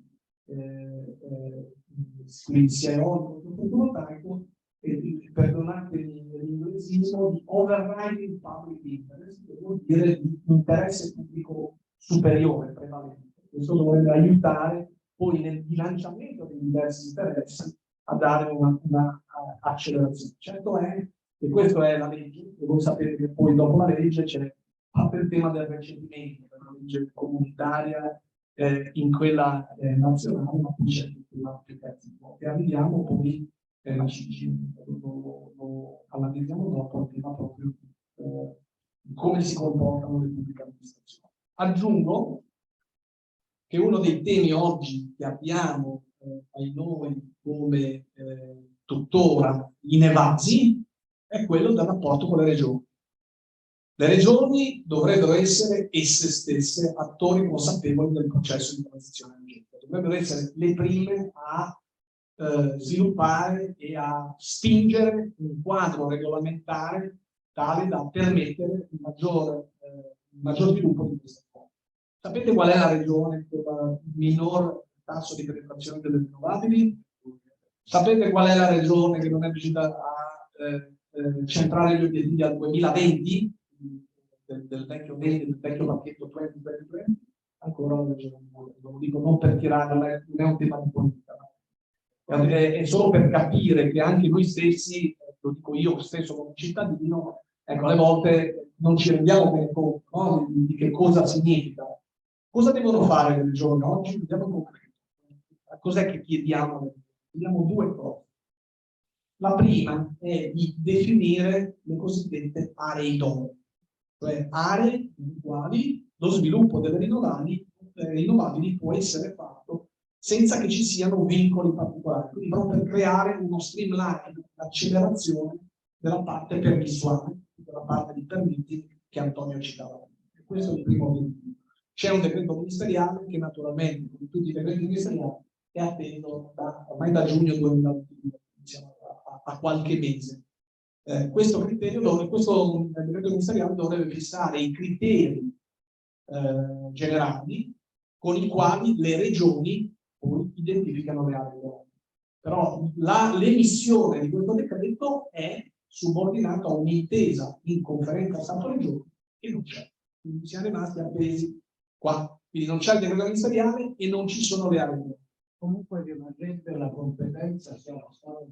C: quindi sia eolico che fotovoltaico, e perdonatemi l'inglesismo, di overriding public interest, che vuol dire di interesse pubblico superiore, prevalente. Questo dovrebbe aiutare poi nel bilanciamento dei diversi interessi a dare una accelerazione. Certo è che questa è la legge, e voi sapete che poi dopo la legge c'è anche il tema del recepimento, della legge comunitaria in quella nazionale, ma poi c'è tutto l'applicativo. E arriviamo poi, lo analizziamo dopo, il tema proprio di come si comportano le pubbliche amministrazioni. Aggiungo che uno dei temi oggi che abbiamo ai noi come tuttora inevasi è quello del rapporto con le regioni. Le regioni dovrebbero essere esse stesse attori consapevoli del processo di transizione energetica, dovrebbero essere le prime a sviluppare e a spingere un quadro regolamentare tale da permettere il maggior sviluppo di questa forma. Sapete qual è la regione con il minor tasso di penetrazione delle rinnovabili? Sapete qual è la regione che non è riuscita a centrare gli obiettivi al 2020 del vecchio pacchetto 2020? Ancora una regione, lo dico non per tirare, non è un tema di politica, è solo per capire che anche noi stessi, lo dico io stesso come cittadino, ecco, alle volte non ci rendiamo bene conto, no, di che cosa significa. Cosa devono fare le regioni oggi? Vediamo in concreto. Cos'è che chiediamo? Chiediamo due cose. La prima è di definire le cosiddette aree idonee, cioè aree in quali lo sviluppo delle rinnovabili può essere fatto senza che ci siano vincoli particolari, quindi proprio per creare uno streamline, un'accelerazione della parte permissuale, della parte di permiti che Antonio citava. E questo è il primo obiettivo. C'è un decreto ministeriale che naturalmente, come tutti i decreti ministeriali, è atteso ormai da giugno 2022, diciamo, a qualche mese. Questo decreto ministeriale dovrebbe fissare i criteri generali con i quali le regioni poi identificano le aree idonee. Però l'emissione di questo decreto è subordinata a un'intesa in conferenza Stato-Regioni che non c'è. Quindi siamo rimasti appesi qua. Quindi non c'è il decreto ministeriale e non ci sono le aree idonee. Comunque di emergenza la competenza siamo stati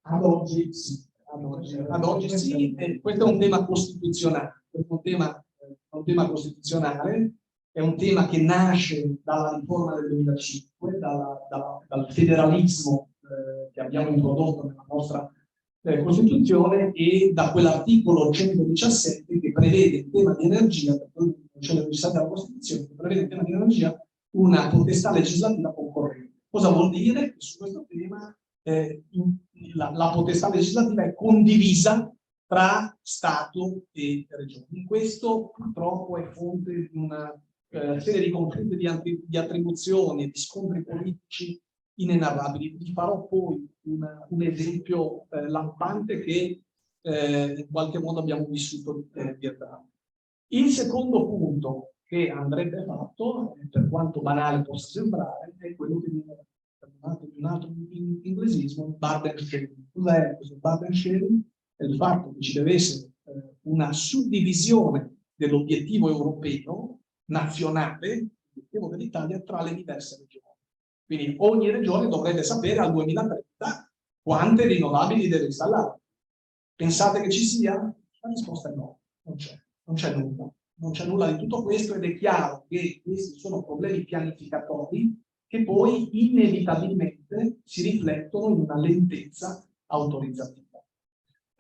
C: ad oggi sì. Ad oggi sì, questo è un tema costituzionale. Questo è un tema costituzionale, è un tema che nasce dalla riforma del 2005,
E: dal federalismo che abbiamo introdotto nella nostra Costituzione e da quell'articolo 117 che prevede in tema di energia, c'è la necessità della Costituzione, che prevede in tema di energia una potestà legislativa concorrente. Cosa vuol dire? Che su questo tema la potestà legislativa è condivisa tra Stato e Regioni. Questo purtroppo è fonte di una serie di conflitti di attribuzioni e di scontri politici inenarrabili. Vi farò poi un esempio lampante che in qualche modo abbiamo vissuto dietro. Il secondo punto che andrebbe fatto, per quanto banale possa sembrare, è quello di un altro inglesismo, burden sharing. Cos'è questo burden sharing? È il fatto che ci deve essere una suddivisione dell'obiettivo europeo nazionale, l'obiettivo dell'Italia, tra le diverse regioni. Quindi ogni regione dovrebbe sapere al 2030 quante rinnovabili deve installare. Pensate che ci sia? La risposta è no, non c'è nulla. Non c'è nulla di tutto questo ed è chiaro che questi sono problemi pianificatori che poi inevitabilmente si riflettono in una lentezza autorizzativa.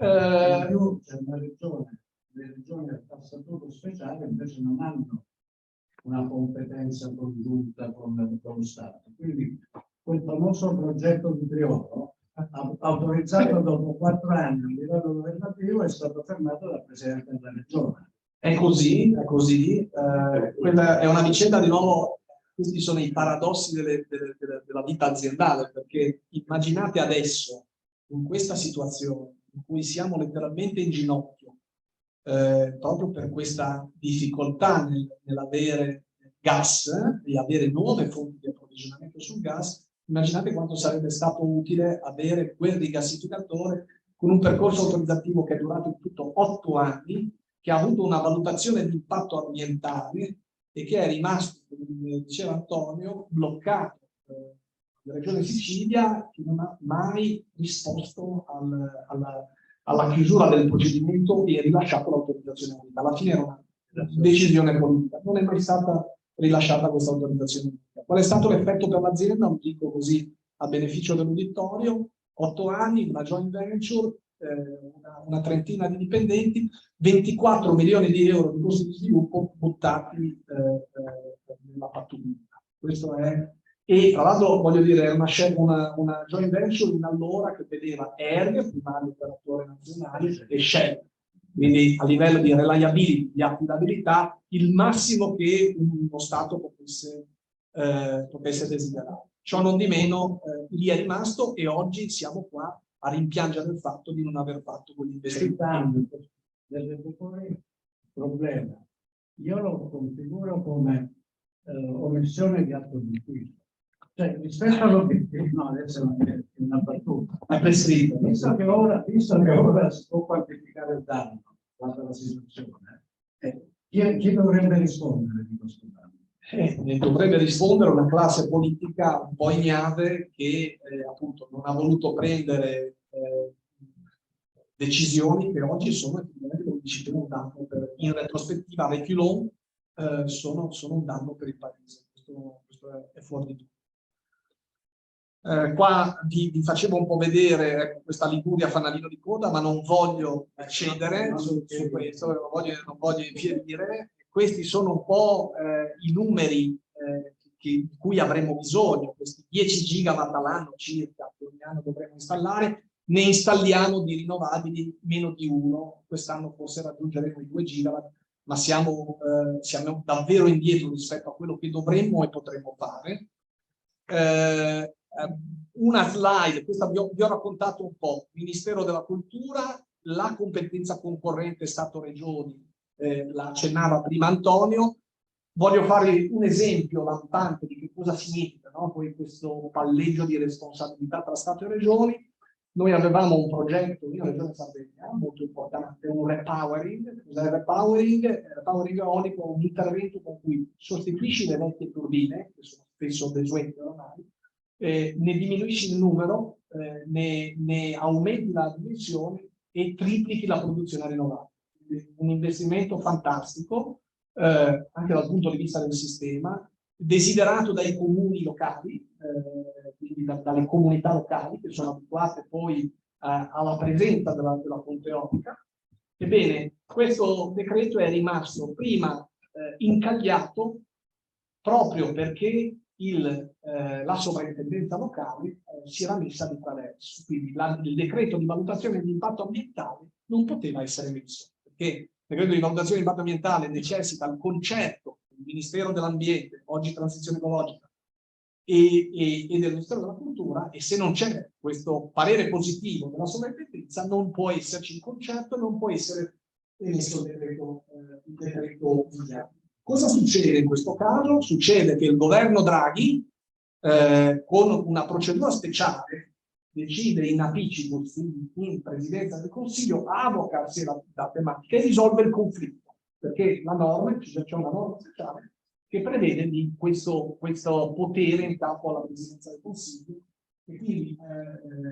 C: In più c'è le regioni a statuto speciale invece non hanno una competenza congiunta con lo Stato. Quindi quel famoso progetto di Priolo, autorizzato dopo 4 anni a livello governativo, è stato fermato dal Presidente della Regione.
E: È così, è così. Quella è una vicenda, di nuovo, questi sono i paradossi della vita aziendale, perché immaginate adesso, in questa situazione, in cui siamo letteralmente in ginocchio, proprio per questa difficoltà nell'avere gas e avere nuove fonti di approvvigionamento sul gas, immaginate quanto sarebbe stato utile avere quel rigassificatore con un percorso autorizzativo che è durato in tutto 8 anni, che ha avuto una valutazione di impatto ambientale e che è rimasto, come diceva Antonio, bloccato nella regione Sicilia, che non ha mai risposto alla chiusura del procedimento e rilasciato l'autorizzazione unica. Alla fine era una decisione politica, non è mai stata rilasciata questa autorizzazione unica. Qual è stato l'effetto per l'azienda? Lo dico così a beneficio dell'uditorio: 8 anni, una joint venture, una trentina di dipendenti, 24 milioni di euro di costi di sviluppo buttati nella pattumiera. Questo è. E tra l'altro voglio dire, è una joint venture in allora che vedeva ERG, primario operatore nazionale, e Shell. Quindi a livello di reliability, di affidabilità, il massimo che uno Stato potesse desiderare. Ciò non di meno, lì è rimasto e oggi siamo qua a rimpiangere il fatto di non aver fatto quell'investimento.
C: Del problema. Io lo configuro come omissione di atto di ufficio. Cioè, rispetto all'obiettivo, no, adesso è una battuta.
E: È prescritto.
C: Visto che ora si può quantificare il danno data la situazione, chi dovrebbe rispondere di questo danno?
E: Ne dovrebbe rispondere una classe politica un po' ignave che appunto non ha voluto prendere decisioni che oggi sono, come dicevo, un danno in retrospettiva, reculon, sono un danno per il paese. Questo è fuori di tutto. Qua vi facevo un po' vedere questa Liguria fanalino di coda, ma non voglio accedere su questo, non voglio infierire. Questi sono un po' i numeri di cui avremo bisogno, questi 10 gigawatt all'anno circa che ogni anno dovremo installare. Ne installiamo di rinnovabili meno di 1, quest'anno forse raggiungeremo i 2 gigawatt, ma siamo davvero indietro rispetto a quello che dovremmo e potremmo fare. Una slide, questa vi ho raccontato un po', Ministero della Cultura, la competenza concorrente Stato-Regioni, la accennava prima Antonio. Voglio fare un esempio lampante di che cosa significa, no? Poi questo palleggio di responsabilità tra Stato e Regioni. Noi avevamo un progetto in Regione Sardegna molto importante, un repowering. Cos'è il repowering? Il repowering eolico è un intervento con cui sostituisci le vecchie turbine, che sono spesso desuete ormai, ne diminuisci il numero, ne aumenti la dimensione e triplichi la produzione rinnovabile. Un investimento fantastico, anche dal punto di vista del sistema, desiderato dai comuni locali, quindi dalle comunità locali che sono abituate poi alla presenza della fonte eolica. Ebbene, questo decreto è rimasto prima incagliato proprio perché la sovrintendenza locale si era messa di traverso. Quindi il decreto di valutazione di impatto ambientale non poteva essere messo, perché il decreto di valutazione di impatto ambientale necessita il concerto del Ministero dell'Ambiente, oggi Transizione Ecologica, e del Ministero della Cultura, e se non c'è questo parere positivo della sovrintendenza non può esserci il concerto, non può essere emesso il decreto via. Cosa succede in questo caso? Succede che il governo Draghi, con una procedura speciale, decide in apicibus, in Presidenza del Consiglio, avoca a sé la tematica e risolve il conflitto, perché la norma, c'è una norma speciale che prevede questo potere in capo alla Presidenza del Consiglio, e quindi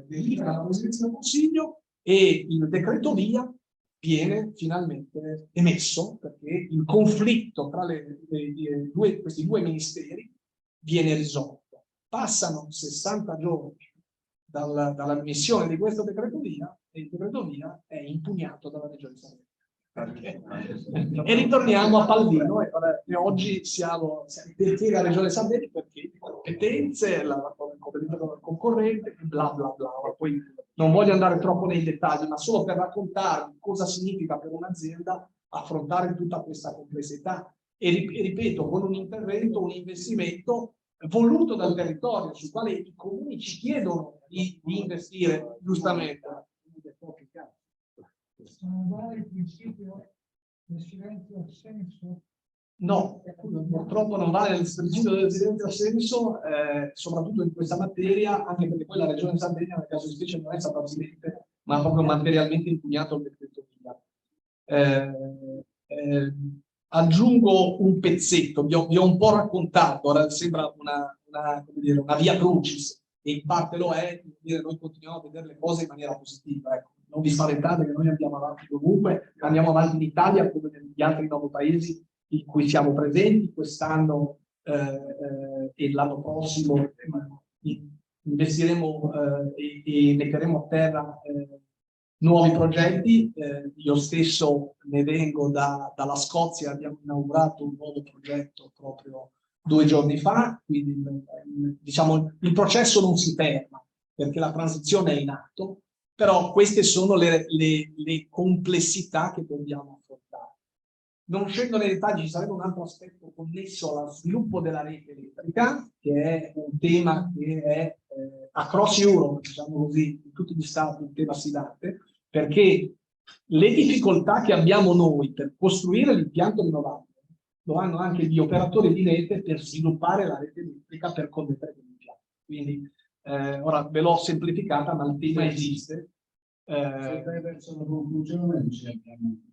E: delibera la Presidenza del Consiglio e il decreto via viene finalmente emesso, perché il conflitto tra questi due ministeri viene risolto. Passano 60 giorni dall'ammissione di questo decreto via e il decreto via è impugnato dalla Regione Sardegna. E ritorniamo a Paldino e oggi siamo perché la Regione Sardegna, perché le competenze, la competenza concorrente, bla bla bla. Poi non voglio andare troppo nei dettagli, ma solo per raccontarvi cosa significa per un'azienda affrontare tutta questa complessità. E ripeto, con un intervento, un investimento voluto dal territorio, sul quale i comuni ci chiedono di investire giustamente.
C: Non vale il principio del silenzio assenso?
E: No, purtroppo non vale il principio del silenzio assenso, soprattutto in questa materia, anche perché poi la Regione Sardegna, nel caso di specie, non è stata presidente, ma ha proprio materialmente impugnato il decreto via. Aggiungo un pezzetto, vi ho un po' raccontato, ora sembra una via crucis, e in parte lo è, noi continuiamo a vedere le cose in maniera positiva. Ecco. Non vi spaventate che noi andiamo avanti comunque, andiamo avanti in Italia come negli altri 9 paesi in cui siamo presenti. Quest'anno e l'anno prossimo investiremo e metteremo a terra nuovi progetti. Io stesso ne vengo dalla Scozia, abbiamo inaugurato un nuovo progetto proprio 2 giorni fa, quindi diciamo il processo non si ferma perché la transizione è in atto, però queste sono le complessità che dobbiamo affrontare. Non scendo nei dettagli, ci sarebbe un altro aspetto connesso allo sviluppo della rete elettrica, che è un tema che è across Europe, diciamo così, in tutti gli stati un tema sfidante, perché le difficoltà che abbiamo noi per costruire l'impianto rinnovabile lo hanno anche gli operatori di rete per sviluppare la rete elettrica per connettere l'impianto. Quindi ora ve l'ho semplificata, ma il tema esiste.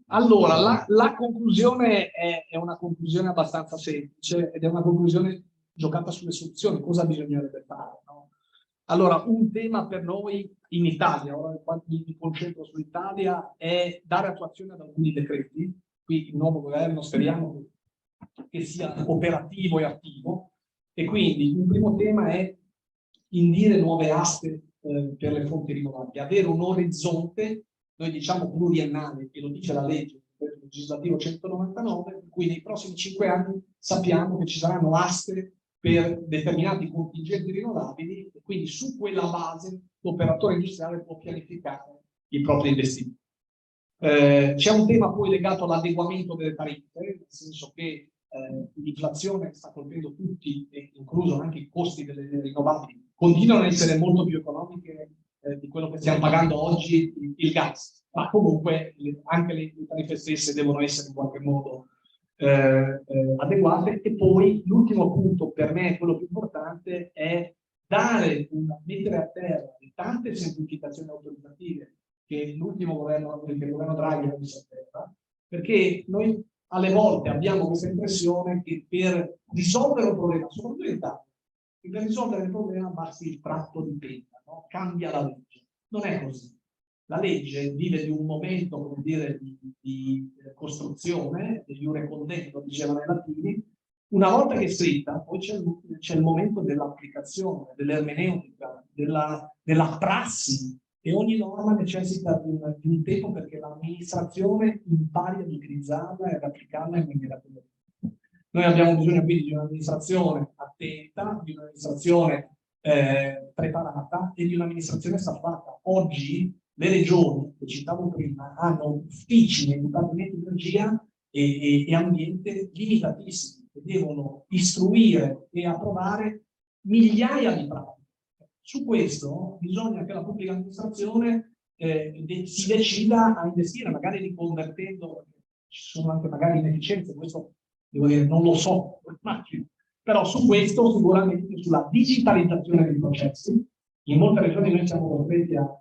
E: Allora, la conclusione è una conclusione abbastanza semplice ed è una conclusione giocata sulle soluzioni. Cosa bisognerebbe fare? No? Allora, un tema per noi in Italia, ora mi concentro sull'Italia, è dare attuazione ad alcuni decreti. Qui il nuovo governo speriamo che sia operativo e attivo, e quindi un primo tema è indire nuove aste per le fonti rinnovabili, avere un orizzonte, noi diciamo pluriennale, e lo dice la legge, il legislativo 199, in cui nei prossimi 5 anni sappiamo che ci saranno aste per determinati contingenti rinnovabili, e quindi su quella base l'operatore industriale può pianificare i propri investimenti. C'è un tema poi legato all'adeguamento delle tariffe, nel senso che l'inflazione sta colpendo tutti, incluso anche i costi delle rinnovabili, continuano ad essere molto più economiche di quello che stiamo pagando oggi il gas, ma comunque anche le tariffe stesse devono essere in qualche modo adeguate. E poi l'ultimo punto per me, quello più importante, è mettere a terra le tante semplificazioni autorizzative che l'ultimo governo, il governo Draghi ha messo a terra, perché noi alle volte abbiamo questa impressione che per risolvere un problema, soprattutto in Italia, che per risolvere il problema basti il tratto di penna, no? Cambia la legge. Non è così. La legge vive di un momento, come dire, di costruzione, di iure condendo, dicevano i latini, Una volta che è scritta, poi c'è il momento dell'applicazione, dell'ermeneutica, della prassi, e ogni norma necessita di un tempo perché l'amministrazione impari ad utilizzarla e ad applicarla immediatamente. Noi abbiamo bisogno quindi di un'amministrazione attenta, di un'amministrazione preparata e di un'amministrazione staffata. Oggi le regioni, che citavo prima, hanno uffici nei dipartimenti di energia e ambiente limitatissimi, che devono istruire e approvare migliaia di pratiche. Su questo bisogna che la pubblica amministrazione si decida a investire, magari riconvertendo, ci sono anche magari inefficienze, questo devo dire, non lo so, però su questo sicuramente, sulla digitalizzazione dei processi, in molte regioni noi siamo costretti a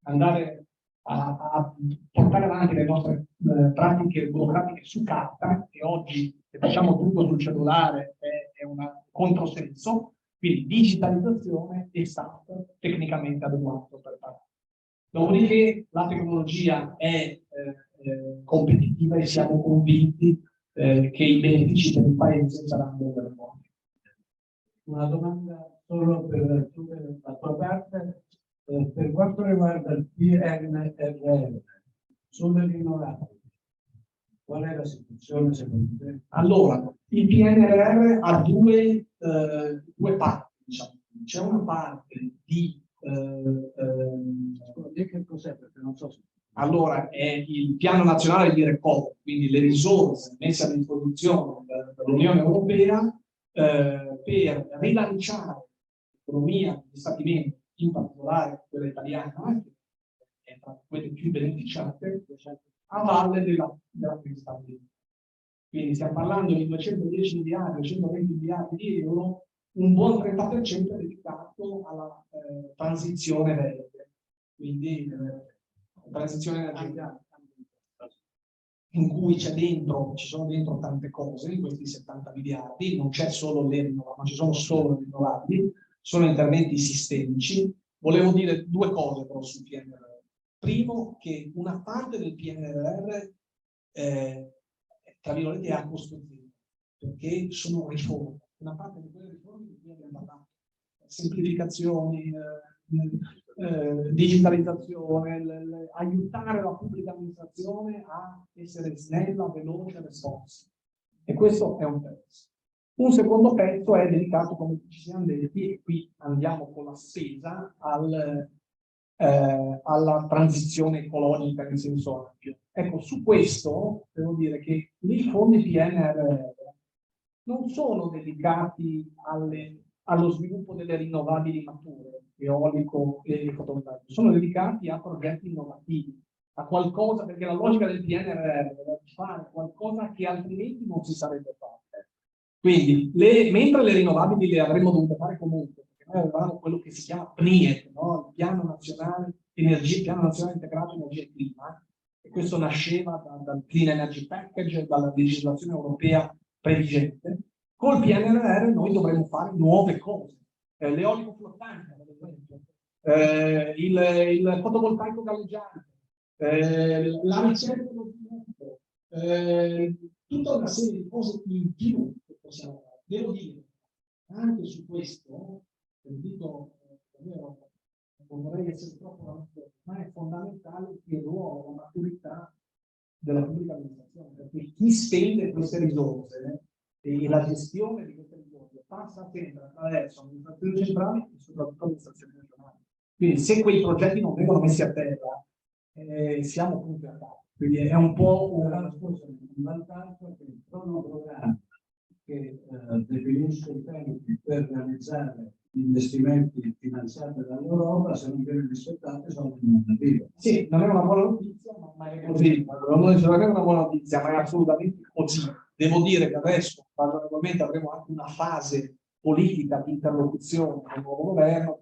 E: andare a portare avanti le nostre pratiche burocratiche su carta, e oggi se facciamo tutto sul cellulare è un controsenso, quindi digitalizzazione e staff tecnicamente adeguato per fare. Dopodiché la tecnologia è competitiva e siamo convinti che i benefici per il paese saranno buoni.
C: Una domanda solo per la tua parte. Per quanto riguarda il PNRR, sulle rinnovabili, qual è la situazione secondo te?
E: Allora, il PNRR ha due parti, diciamo. C'è una parte di...
C: che cos'è? Perché non so se...
E: Allora, è il piano nazionale di recovery, quindi le risorse messe a disposizione dall'Unione Europea per rilanciare l'economia degli Stati membri, in particolare quella italiana, che è tra quelle più beneficiate, a valle della crisi stabile. Quindi stiamo parlando di 210 miliardi, 220 miliardi di euro, un buon 30% è dedicato alla transizione verde, quindi transizione energetica, in cui ci sono dentro tante cose, in questi 70 miliardi, non c'è solo le rinnovabili, ma ci sono solo le rinnovabili, sono interventi sistemici. Volevo dire due cose però sul PNRR. Primo, che una parte del PNRR tra virgolette è a costo zero, perché sono riforme. Una parte di quelle riforme di cui abbiamo parlato, semplificazioni, digitalizzazione, aiutare la pubblica amministrazione a essere snella, veloce, responsive. E questo è un pezzo. Un secondo pezzo è dedicato, come ci siamo detti, e qui andiamo con la spesa, alla transizione ecologica in senso ampio. Ecco, su questo devo dire che i fondi PNRR non sono dedicati allo sviluppo delle rinnovabili mature, eolico e fotovoltaico, sono dedicati a progetti innovativi, a qualcosa, perché la logica del PNRR è fare qualcosa che altrimenti non si sarebbe fatto. Quindi, mentre le rinnovabili le avremmo dovute fare comunque, perché noi avevamo quello che si chiama PNIEC, no? Il Piano Nazionale Integrato Energia e Clima, e questo nasceva dal Clean Energy Package, dalla legislazione europea previgente. Col PNRR noi dovremmo fare nuove cose, l'eolico flottante, ad esempio, il fotovoltaico galleggiante, la ricerca dello sviluppo, tutta una serie di cose in più che possiamo fare. Devo dire, anche su questo, dico, davvero, non vorrei essere troppo, ma è fondamentale il ruolo, la maturità della pubblica amministrazione, perché chi spende queste risorse e la gestione di queste risorse passa sempre attraverso amministrazioni centrali e soprattutto amministrazioni regionali. Quindi se quei progetti non vengono messi a terra, siamo punti a capo. Quindi è un po' un
C: vantaggio che il cronoprogramma che definisce i tempi per realizzare gli investimenti finanziati dall'Europa, se non viene rispettato, sono inutili.
E: Sì, non è una buona notizia, ma è così. Non è una buona notizia, ma è assolutamente così. Devo dire che adesso, probabilmente, avremo anche una fase politica di interlocuzione con il nuovo governo,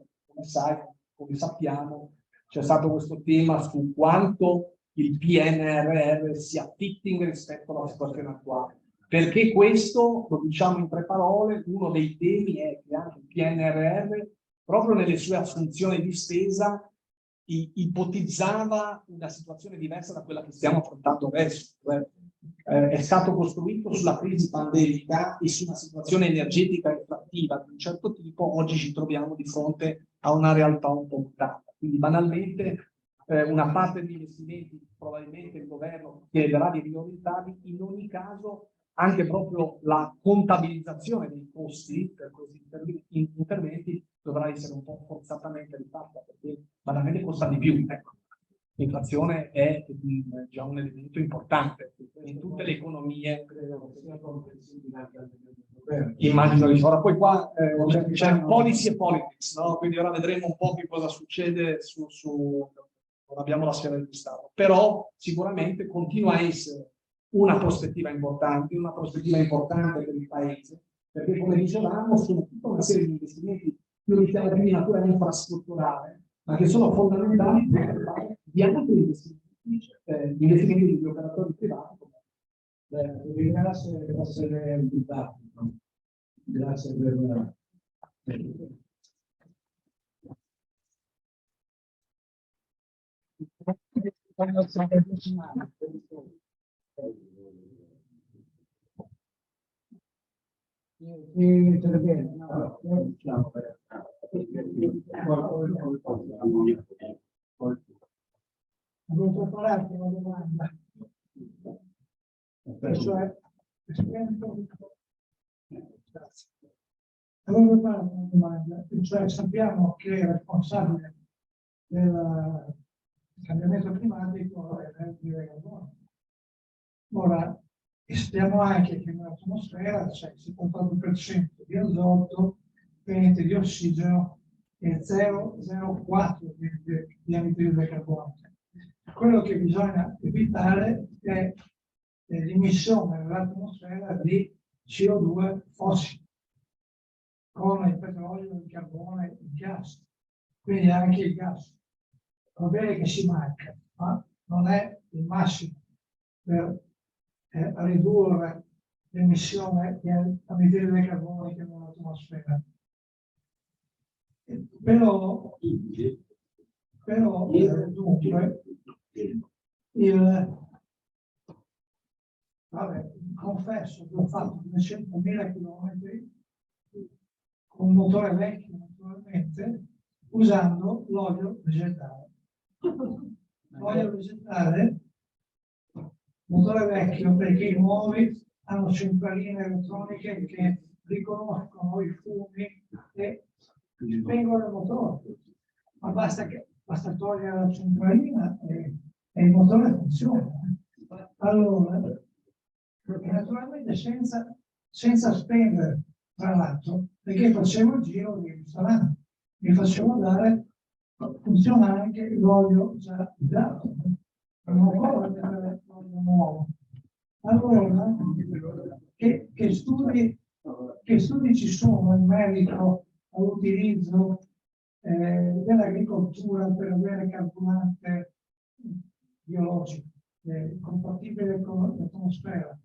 E: come sappiamo, c'è stato questo tema su quanto il PNRR sia fitting rispetto alla situazione attuale. Perché questo, lo diciamo in 3 parole, uno dei temi è che anche il PNRR, proprio nelle sue assunzioni di spesa, ipotizzava una situazione diversa da quella che stiamo affrontando adesso. è stato costruito sulla crisi pandemica e su una situazione energetica inflattiva di un certo tipo, oggi ci troviamo di fronte a una realtà un po' mutata. Quindi banalmente una parte degli investimenti probabilmente il governo chiederà di riorientarli, in ogni caso anche proprio la contabilizzazione dei costi per questi interventi dovrà essere un po' forzatamente rifatta, perché banalmente costa di più. Ecco. L'inflazione è già un elemento importante in tutte le economie. Immagino di ora poi qua c'è policy e politics, no? Quindi ora vedremo un po' che cosa succede non abbiamo la sfera di cristallo, però sicuramente continua a essere una prospettiva importante per il paese, perché come dicevamo sono tutta una serie di investimenti, io li chiamo di natura infrastrutturale, ma che sono fondamentali per fare di altri investimenti degli operatori privati.
C: Ringrazio per essere invitato. Grazie per interviene. Avevo preparato una domanda. Cioè, avevo preparato una domanda, cioè sappiamo che il responsabile del cambiamento climatico è l'anidride carbonica. Ora, sappiamo anche che nell'atmosfera c'è il 78% di azoto, 20 di ossigeno e 0,04 di anidride carbonica. Quello che bisogna evitare è l'emissione nell'atmosfera di CO2 fossili, come il petrolio, il carbone, il gas. Quindi anche il gas. Va bene che si manca, ma non è il massimo per ridurre l'emissione di anidride carbonica nell'atmosfera. Però dunque, confesso che ho fatto 200.000 km con un motore vecchio, naturalmente, usando l'olio vegetale. L'olio vegetale, motore vecchio, perché i nuovi hanno centraline elettroniche che riconoscono i fumi e spengono il motore. Ma basta togliere la centralina e il motore funziona. Allora, naturalmente senza spendere, tra l'altro, perché facevo il giro di ristorante, mi facevo dare, funziona anche l'olio già usato, non ancora mettere l'olio nuovo. Allora, che studi ci sono in merito all'utilizzo dell'agricoltura per avere carburante biologico compatibile con l'atmosfera?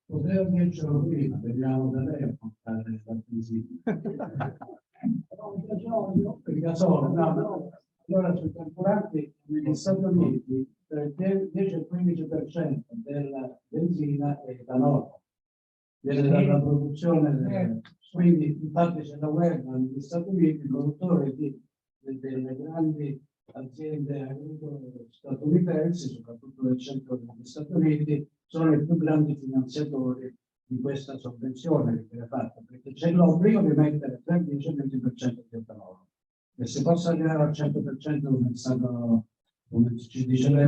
D: Potrei dircelo prima, vediamo da lei a portare la visita. Il gasolio, no. Allora sui carburanti negli Stati Uniti il 10-15% della benzina è etanolo, viene dalla produzione quindi infatti c'è la guerra negli Stati Uniti, i produttori delle grandi aziende agricole statunitensi, soprattutto del centro degli Stati Uniti, sono i più grandi finanziatori di questa sovvenzione che viene fatta, perché c'è l'obbligo di mettere tra il 10 e il 20% di etanolo. E se possa arrivare al 100% come è stato, come ci dice lei,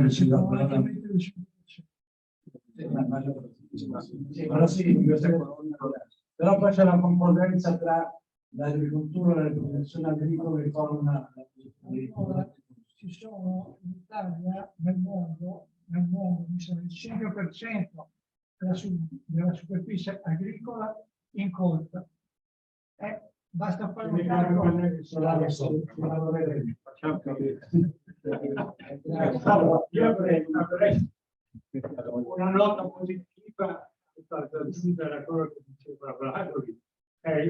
D: però poi c'è la concorrenza tra l'agricoltura e le produzioni agricole con
C: ci sono in Italia, nel mondo mi sono il 5% della superficie agricola incolta. Basta fare un calcolo.
F: Io avrei una nota positiva per aggiungere a quello che diceva Bradley.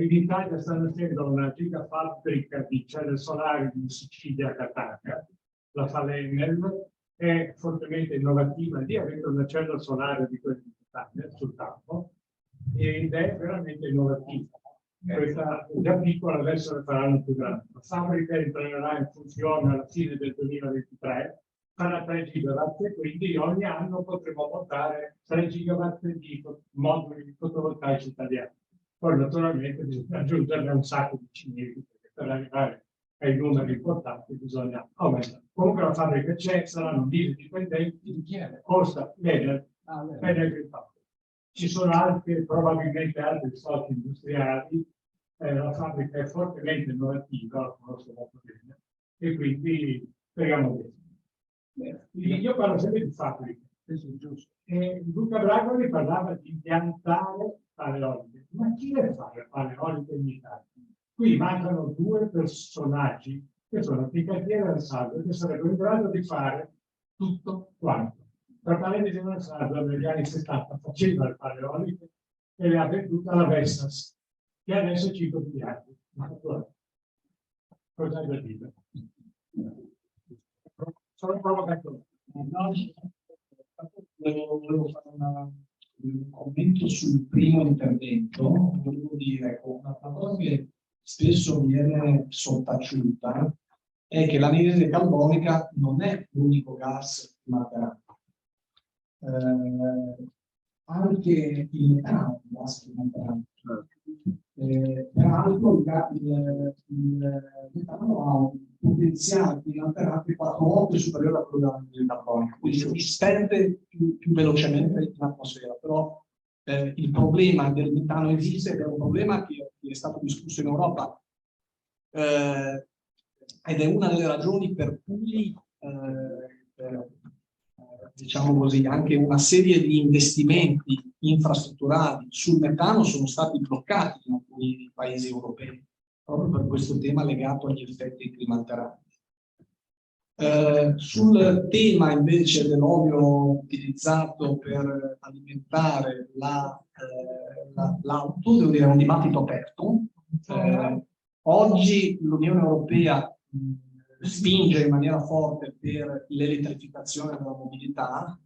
F: In Italia stanno facendo una gigafabbrica di celle solari in Sicilia, a Catania, la fa l'Enel, è fortemente innovativa, lì avete una cella solare di quelle sul campo ed è veramente innovativa. Questa è già piccola, adesso ne faranno più grande. La fabbrica entrerà in funzione alla fine del 2023, farà 3 gigawatt e quindi ogni anno potremo montare 3 gigawatt di moduli fotovoltaici italiani. Poi naturalmente bisogna aggiungerne un sacco di cinesi, perché per arrivare ai numeri importanti bisogna aumentare. Comunque la fabbrica c'è, saranno 1000 dipendenti, costa bene, ci sono anche probabilmente altri soci industriali, la fabbrica è fortemente innovativa, la conosco molto bene, e quindi speriamo bene. Io parlo sempre di fabbriche, Luca Bragoli parlava di impiantare pale eoliche, ma chi le fa le pale eoliche in Italia? Qui mancano 2 personaggi che sono Ticatiera e Ansaldo, che sarebbero in grado di fare tutto quanto. La Palese di Ansaldo negli anni 70 faceva le pale eoliche e le ha vendute alla Vestas, che adesso è 5 miliardi. Cosa da dire? Sono provocatori.
C: Volevo fare un commento sul primo intervento. Volevo dire, una cosa che spesso viene sottaciuta è che l'anidride carbonica non è l'unico gas climalteranti. Anche il metano è un gas climalterante. Peraltro il metano ha un potenziale climalterante 4 volte superiore a quello dell'anidride carbonica, quindi si spende più velocemente in atmosfera. Però il problema del metano esiste ed è un problema che è stato discusso in Europa ed è una delle ragioni per cui diciamo così, anche una serie di investimenti infrastrutturali sul metano sono stati bloccati in alcuni paesi europei, proprio per questo tema legato agli effetti climalteranti. Sul tema invece dell'olio utilizzato per alimentare l'auto, devo dire, è un dibattito aperto. Oggi l'Unione Europea spinge in maniera forte per l'elettrificazione della mobilità.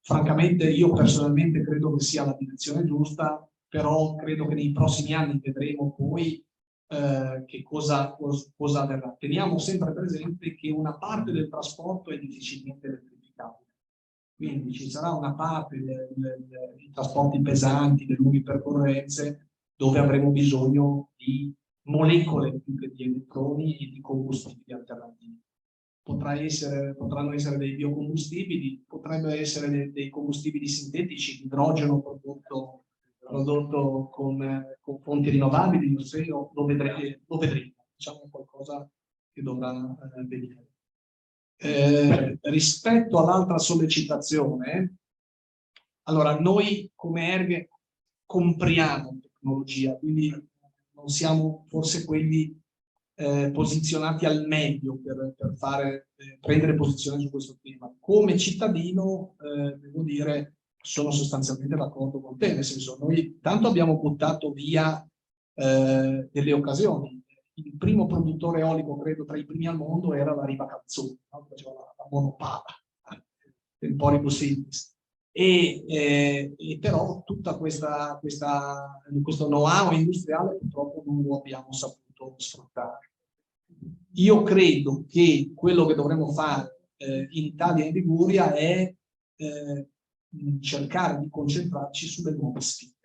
C: Francamente io personalmente credo che sia la direzione giusta, però credo che nei prossimi anni vedremo poi che cosa avverrà. Teniamo sempre presente che una parte del trasporto è difficilmente elettrificabile. Quindi ci sarà una parte dei trasporti pesanti, delle lunghe percorrenze, dove avremo bisogno di molecole più che di elettroni e di combustibili alternativi. Potranno essere dei biocombustibili, potrebbero essere dei combustibili sintetici, idrogeno prodotto con fonti rinnovabili, lo vedremo, diciamo qualcosa che dovrà venire. Rispetto all'altra sollecitazione, allora noi come ERG compriamo tecnologia, quindi non siamo forse quelli posizionati al meglio per prendere posizione su questo tema. Come cittadino, devo dire, sono sostanzialmente d'accordo con te, nel senso, noi tanto abbiamo buttato via delle occasioni. Il primo produttore eolico, credo, tra i primi al mondo era la Riva Calzoni, no? Faceva la monopala, temporibus simtis. E però tutta questo know-how industriale purtroppo non lo abbiamo saputo sfruttare. Io credo che quello che dovremmo fare in Italia e in Liguria è cercare di concentrarci sulle nuove sfide.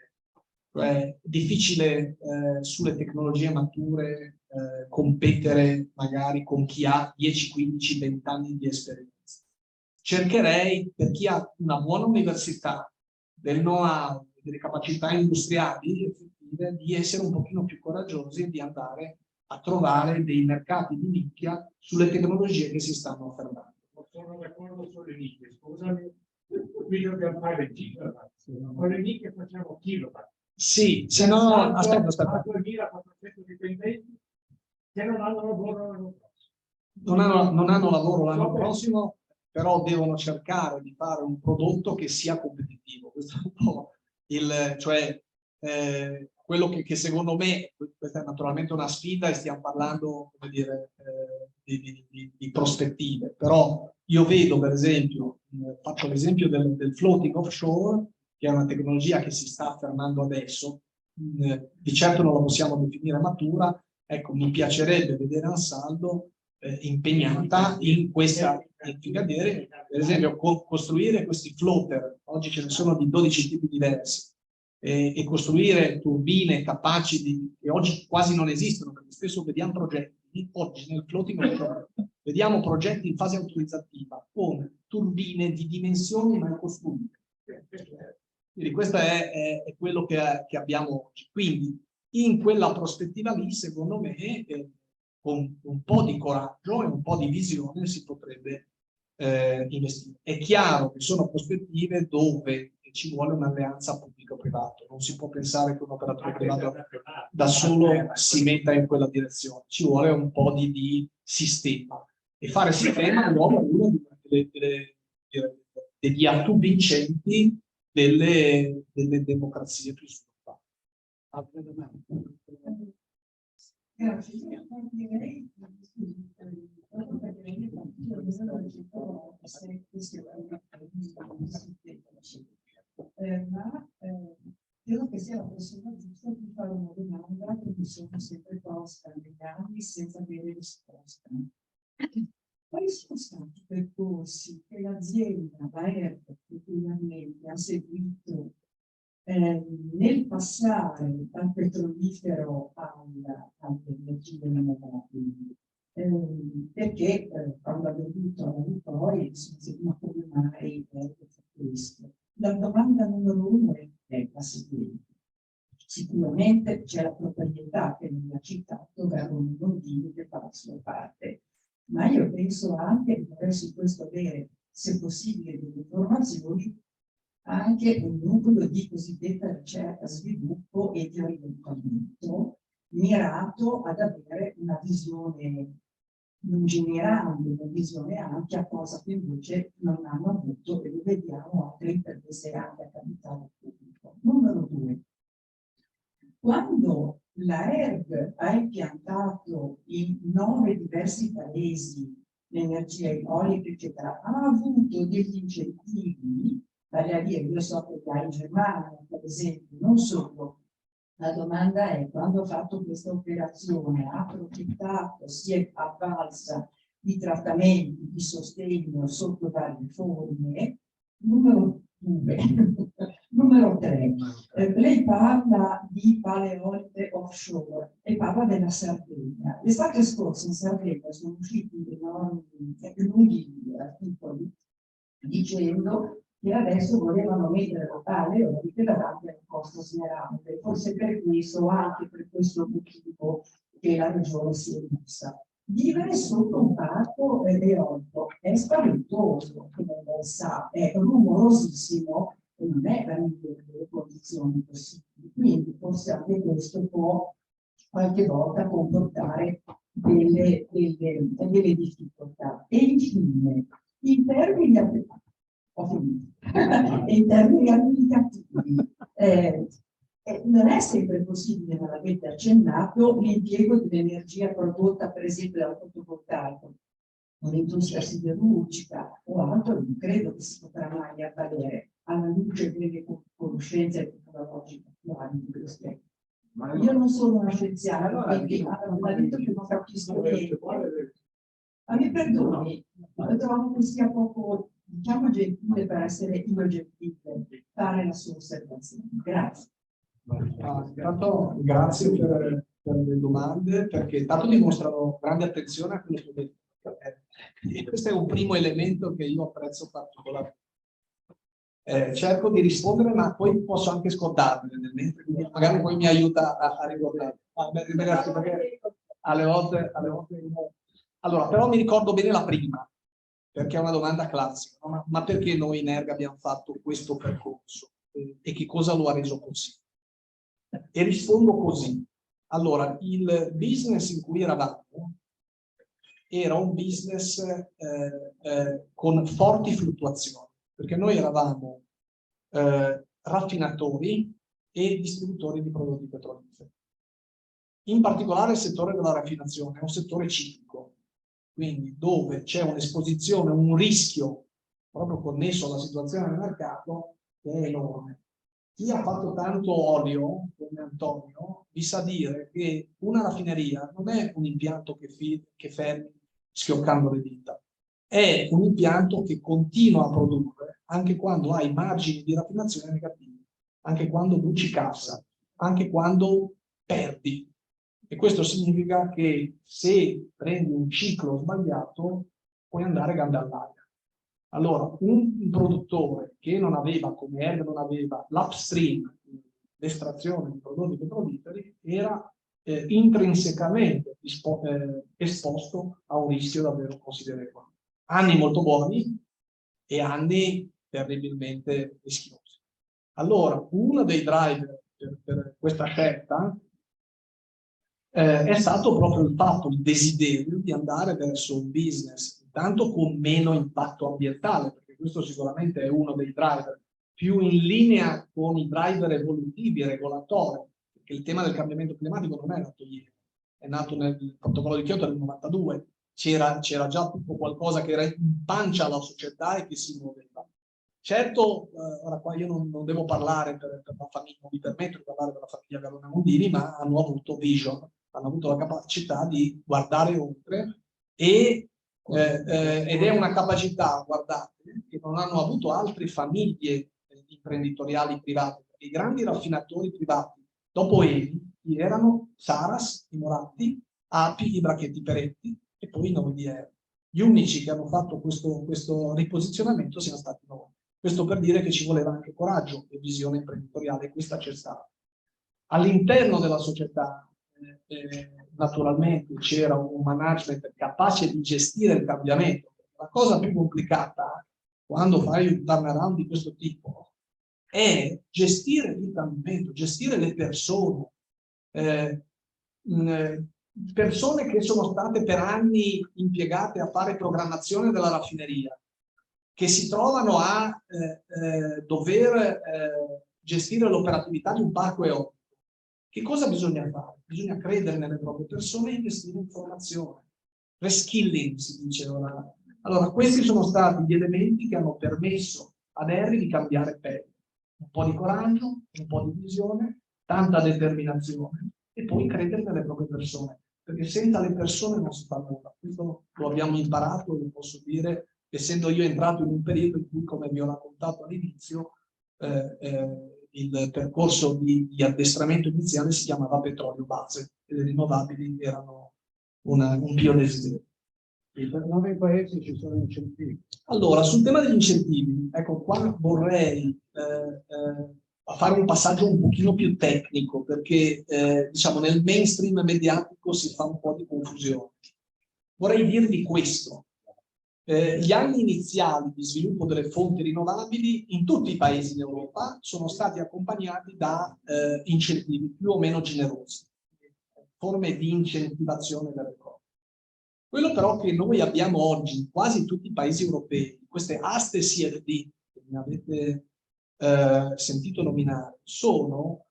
C: È difficile sulle tecnologie mature competere magari con chi ha 10, 15, 20 anni di esperienza. Cercherei, per chi ha una buona università, del know-how, delle capacità industriali effettive, di essere un pochino più coraggiosi e di andare a trovare dei mercati di nicchia sulle tecnologie che si stanno affermando.
F: Sono d'accordo sulle nicchie, scusami, qui dobbiamo fare gigawatt, con le nicchie facciamo kilowatt.
C: Sì, se no, aspetta.
F: 2400 dipendenti che non hanno lavoro l'anno prossimo.
C: Non hanno lavoro l'anno prossimo, però devono cercare di fare un prodotto che sia competitivo. Questo è un po' quello che secondo me, questa è naturalmente una sfida e stiamo parlando, come dire,
E: di prospettive, però io vedo per esempio, faccio l'esempio del floating offshore, che è una tecnologia che si sta affermando adesso, di certo non la possiamo definire matura, ecco, mi piacerebbe vedere Ansaldo impegnata in questa, vedere, per esempio, costruire questi floater, oggi ce ne sono di 12 tipi diversi, e costruire turbine capaci che oggi quasi non esistono, perché spesso vediamo progetti, oggi nel floating offshore, vediamo progetti in fase autorizzativa con turbine di dimensioni mai costruite. Quindi questo è quello che abbiamo oggi. Quindi in quella prospettiva lì, secondo me, con un po' di coraggio e un po' di visione si potrebbe investire. È chiaro che sono prospettive dove ci vuole un'alleanza pubblico-privato, non si può pensare che un operatore privato da solo si metta in quella direzione, ci vuole un po' di sistema, e fare sistema nuovo è uno degli atti vincenti delle democrazie più sviluppate. Altre domande?
G: Grazie. Credo che sia la persona giusta di fare una domanda che mi sono sempre posta negli anni senza avere risposta. Quali sono stati i percorsi che l'azienda, la ERP, peculiarmente ha seguito nel passare dal petrolifero alle energie rinnovabili? Perché quando abbiamo avuto poi si chiede ma come mai è questo? La domanda numero uno è la seguente. Sicuramente c'è la proprietà che mi ha citato, Garone Bondini, che fa la sua parte, ma io penso anche di dover su questo avere, se possibile, delle informazioni, anche un nucleo di cosiddetta ricerca, sviluppo e di orientamento mirato ad avere una visione lungimirante, una visione ampia, cosa che invece non hanno avuto e lo vediamo altre imprese anche a capitale pubblico. Numero due, quando la ERG ha impiantato in 9 diversi paesi l'energia eolica, eccetera, ha avuto degli incentivi, vale a dire, io so che in Germania, per esempio, non solo. La domanda è, quando ha fatto questa operazione, ha approfittato, si è avvalsa di trattamenti di sostegno sotto varie forme? Numero 2. Numero 3. Lei parla di pale eoliche offshore e parla della Sardegna. L'estate scorsa in Sardegna sono usciti lunghi articoli dicendo che adesso volevano mettere la pale eoliche davanti alla costa smeralda, forse per questo, anche per questo motivo, che la regione si è mossa. Vivere sotto un parco eolico è spaventoso, come lei sa, è rumorosissimo e non è la migliore delle condizioni possibili. Quindi forse anche questo può qualche volta comportare delle difficoltà. E infine, in termini applicativi, non è sempre possibile, ma l'avete accennato, l'impiego dell'energia prodotta per esempio dal fotovoltaico, un'industria siderurgica o altro, non credo che si potrà mai avvalere alla luce delle conoscenze tecnologiche attuali di questo. Ma io non sono una scienziata, quindi ha detto che non capisco niente. Ma mi perdoni, trovo che sia poco, diciamo, gentile per essere io gentile, fare la sua osservazione. Grazie.
E: Intanto grazie per le domande, perché tanto dimostrano grande attenzione a quello che ho detto. E questo è un primo elemento che io apprezzo particolarmente. Cerco di rispondere, ma poi posso anche scordarmene nel mentre, quindi magari poi mi aiuta a ricordare. Grazie, perché alle volte allora, però mi ricordo bene la prima, perché è una domanda classica, no? Ma perché noi in ERG abbiamo fatto questo percorso e che cosa lo ha reso possibile? E rispondo così. Allora, il business in cui eravamo era un business con forti fluttuazioni, perché noi eravamo raffinatori e distributori di prodotti petroliferi. In particolare il settore della raffinazione è un settore ciclico. quindi dove c'è un'esposizione, un rischio proprio connesso alla situazione del mercato, che è enorme. Chi ha fatto tanto olio, come Antonio, vi sa dire che una raffineria non è un impianto che fermi schioccando le dita, è un impianto che continua a produrre anche quando hai margini di raffinazione negativi, anche quando bruci cassa, anche quando perdi. E questo significa che se prendi un ciclo sbagliato, puoi andare gambe all'aria. Allora, un produttore che non aveva, come Erd non aveva, l'upstream, l'estrazione di prodotti petroliferi, era intrinsecamente esposto a un rischio davvero considerevole. Anni molto buoni e anni terribilmente rischiosi. Allora, uno dei driver per questa scelta è stato proprio il fatto, il desiderio di andare verso un business intanto con meno impatto ambientale, perché questo sicuramente è uno dei driver più in linea con i driver evolutivi e regolatori, perché il tema del cambiamento climatico non è nato ieri, è nato nel protocollo di Kyoto del 92, c'era già tutto qualcosa che era in pancia alla società e che si muoveva. Certo, ora qua io non devo parlare per la famiglia, non mi permetto di parlare per la famiglia Garrone Mondini, ma hanno avuto vision, hanno avuto la capacità di guardare oltre ed è una capacità, guardate, che non hanno avuto altre famiglie imprenditoriali private. I grandi raffinatori privati, dopo Eni, erano Saras, i Moratti, Api, i Brachetti Peretti e poi i nomi di Eni. Gli unici che hanno fatto questo riposizionamento siano stati noi. Questo per dire che ci voleva anche coraggio e visione imprenditoriale, questa c'è stata. All'interno della società, naturalmente, c'era un management capace di gestire il cambiamento. La cosa più complicata, quando fai un turnaround di questo tipo, è gestire il cambiamento, gestire le persone. Persone che sono state per anni impiegate a fare programmazione della raffineria, che si trovano a dover gestire l'operatività di un parco eolico. Che cosa bisogna fare? Bisogna credere nelle proprie persone e investire in formazione. Reskilling si dice ora. Allora, questi sono stati gli elementi che hanno permesso ad Henry di cambiare pelle. Un po' di coraggio, un po' di visione, tanta determinazione e poi credere nelle proprie persone. Perché senza le persone non si fa nulla. Questo lo abbiamo imparato, lo posso dire, essendo io entrato in un periodo in cui, come vi ho raccontato all'inizio, il percorso di addestramento iniziale si chiamava petrolio base e le rinnovabili erano un pio desiderio.
D: Per 9 paesi ci sono incentivi.
E: Allora, sul tema degli incentivi, ecco, qua vorrei fare un passaggio un pochino più tecnico, perché diciamo nel mainstream mediatico si fa un po' di confusione. Vorrei dirvi questo. Gli anni iniziali di sviluppo delle fonti rinnovabili in tutti i paesi in Europa sono stati accompagnati da incentivi più o meno generosi, forme di incentivazione delle cose. Quello però che noi abbiamo oggi in quasi tutti i paesi europei, queste aste CFD, che mi avete sentito nominare, sono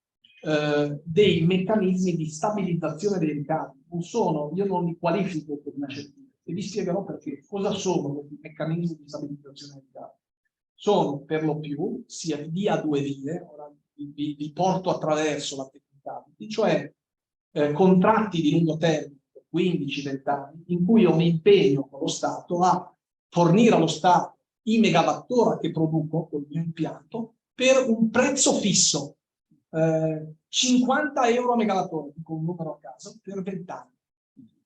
E: dei meccanismi di stabilizzazione dei ricavi. Non sono, io non li qualifico come incentivi. E vi spiegherò perché. Cosa sono questi meccanismi di stabilizzazione dei ricavi? Sono per lo più CFD a due vie, ora vi porto attraverso la tecnicalità, cioè contratti di lungo termine, 15-20 anni, in cui ho un impegno con lo Stato a fornire allo Stato i megawattora che produco col mio impianto per un prezzo fisso, 50 euro a megawattora, dico un numero a caso, per 20 anni.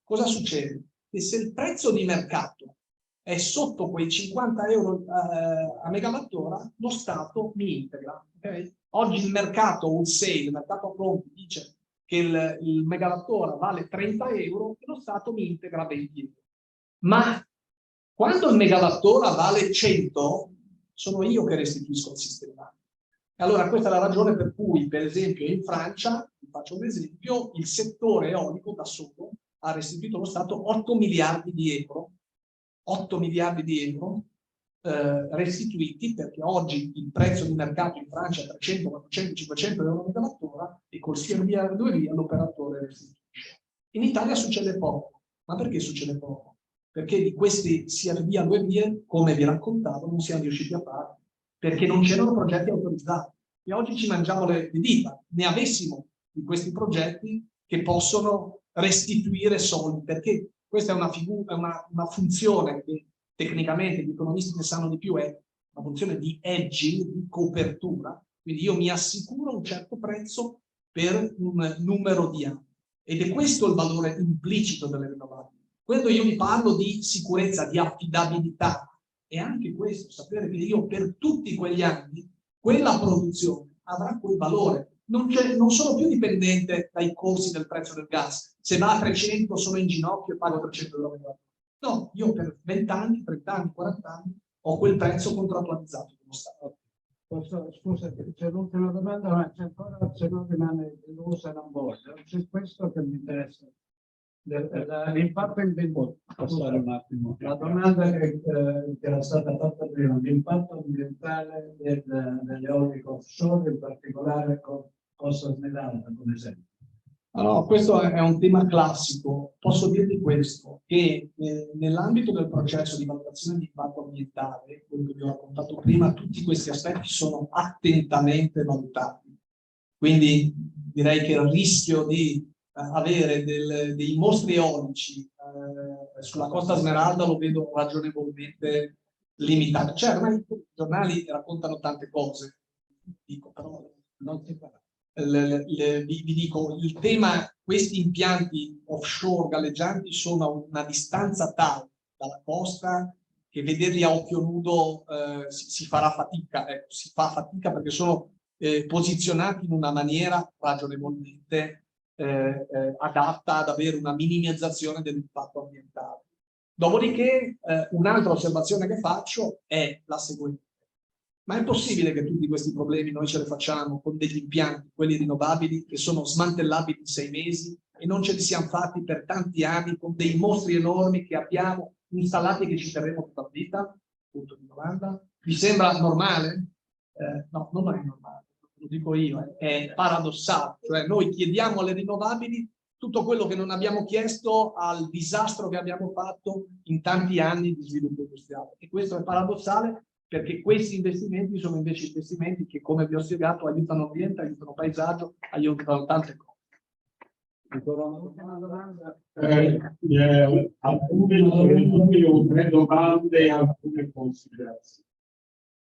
E: Cosa succede? Che se il prezzo di mercato è sotto quei 50 euro a megawattora, lo Stato mi integra. Okay? Oggi il mercato wholesale, il mercato a pronti, dice che il megawattora vale 30 euro e lo Stato mi integra 20 euro. Ma quando il megawattora vale 100, sono io che restituisco al sistema. E allora questa è la ragione per cui, per esempio, in Francia, vi faccio un esempio, il settore eolico da solo ha restituito allo Stato 8 miliardi di euro. 8 miliardi di euro restituiti, perché oggi il prezzo di mercato in Francia è 300, 400, 500 euro a megawattora e col CFD 2 via l'operatore restituisce. In Italia succede poco. Ma perché succede poco? perché di questi sia via due vie, come vi raccontavo, non siamo riusciti a fare, perché non c'erano progetti autorizzati. E oggi ci mangiamo le dita, ne avessimo di questi progetti che possono restituire soldi, perché questa è una funzione che tecnicamente gli economisti ne sanno di più, è una funzione di hedging, di copertura, quindi io mi assicuro un certo prezzo per un numero di anni. Ed è questo il valore implicito delle rinnovabili. Quando io vi parlo di sicurezza, di affidabilità, è anche questo, sapere che io per tutti quegli anni quella produzione avrà quel valore. Non sono più dipendente dai corsi del prezzo del gas. Se va a 300 sono in ginocchio e pago 300 euro. No, io per 20 anni, 30 anni, 40 anni ho quel prezzo contrattualizzato con lo Stato.
D: Scusa, c'è l'ultima domanda, ma c'è ancora, se no rimane delusa non voglio. C'è questo che mi interessa. L'impatto ambientale. Passare un attimo. La domanda che era stata fatta prima, l'impatto ambientale dell'eolico offshore, in particolare con Costa Smeralda, come esempio.
E: Allora, questo è un tema classico. Posso dirvi questo, che nell'ambito del processo di valutazione di impatto ambientale, quello che vi ho raccontato prima, tutti questi aspetti sono attentamente valutati. Quindi direi che il rischio di avere dei mostri eolici sulla Costa Smeralda lo vedo ragionevolmente limitato. Cioè, ormai i giornali raccontano tante cose, dico, però non si parla. Vi dico, il tema, questi impianti offshore galleggianti sono a una distanza tale dalla costa che vederli a occhio nudo si farà fatica, si fa fatica perché sono posizionati in una maniera ragionevolmente adatta ad avere una minimizzazione dell'impatto ambientale. Dopodiché un'altra osservazione che faccio è la seguente. Ma è possibile che tutti questi problemi noi ce li facciamo con degli impianti, quelli rinnovabili, che sono smantellabili in 6 mesi e non ce li siamo fatti per tanti anni con dei mostri enormi che abbiamo installati e che ci terremo tutta la vita? Punto di domanda. Vi sembra normale? No, non è normale, lo dico io, è paradossale. Cioè noi chiediamo alle rinnovabili tutto quello che non abbiamo chiesto al disastro che abbiamo fatto in tanti anni di sviluppo industriale. E questo è paradossale, perché questi investimenti sono invece investimenti che, come vi ho spiegato, aiutano l'ambiente, aiutano il paesaggio, aiutano tante cose.
D: Ancora una domanda?
H: Tre domande e alcune considerazioni.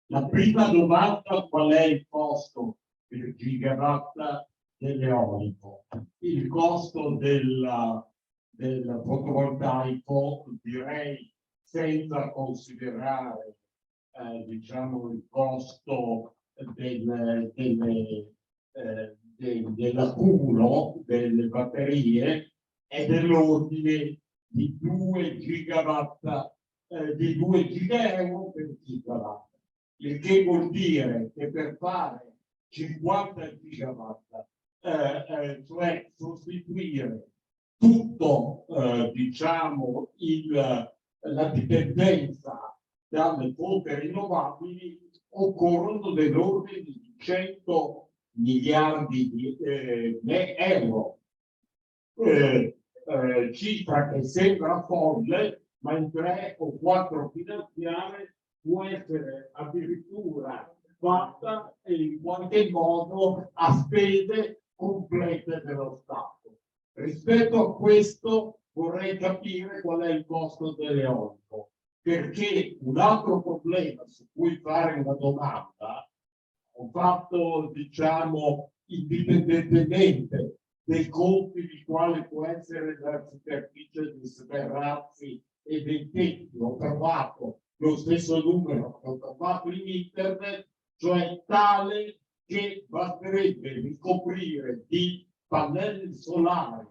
H: La prima domanda: qual è il costo per gigawatt dell'eolico? Il costo del fotovoltaico, direi, senza considerare diciamo il costo dell'accumulo delle batterie, è dell'ordine di 2 gigawatt, di 2 gigaeuro per gigawatt, il che vuol dire che per fare 50 gigawatt, cioè sostituire tutto diciamo la dipendenza dalle fonti rinnovabili, occorrono dell'ordine di 100 miliardi di euro, cifra che sembra folle, ma in 3 o 4 finanziarie può essere addirittura fatta in qualche modo a spese complete dello Stato. Rispetto a questo vorrei capire qual è il costo dell'eolico, perché un altro problema su cui fare una domanda ho fatto, diciamo, indipendentemente dei conti di quale può essere la superficie di Sverrazzi e dei tetti. Ho trovato lo stesso numero che ho trovato in internet, cioè tale che basterebbe ricoprire di pannelli solari,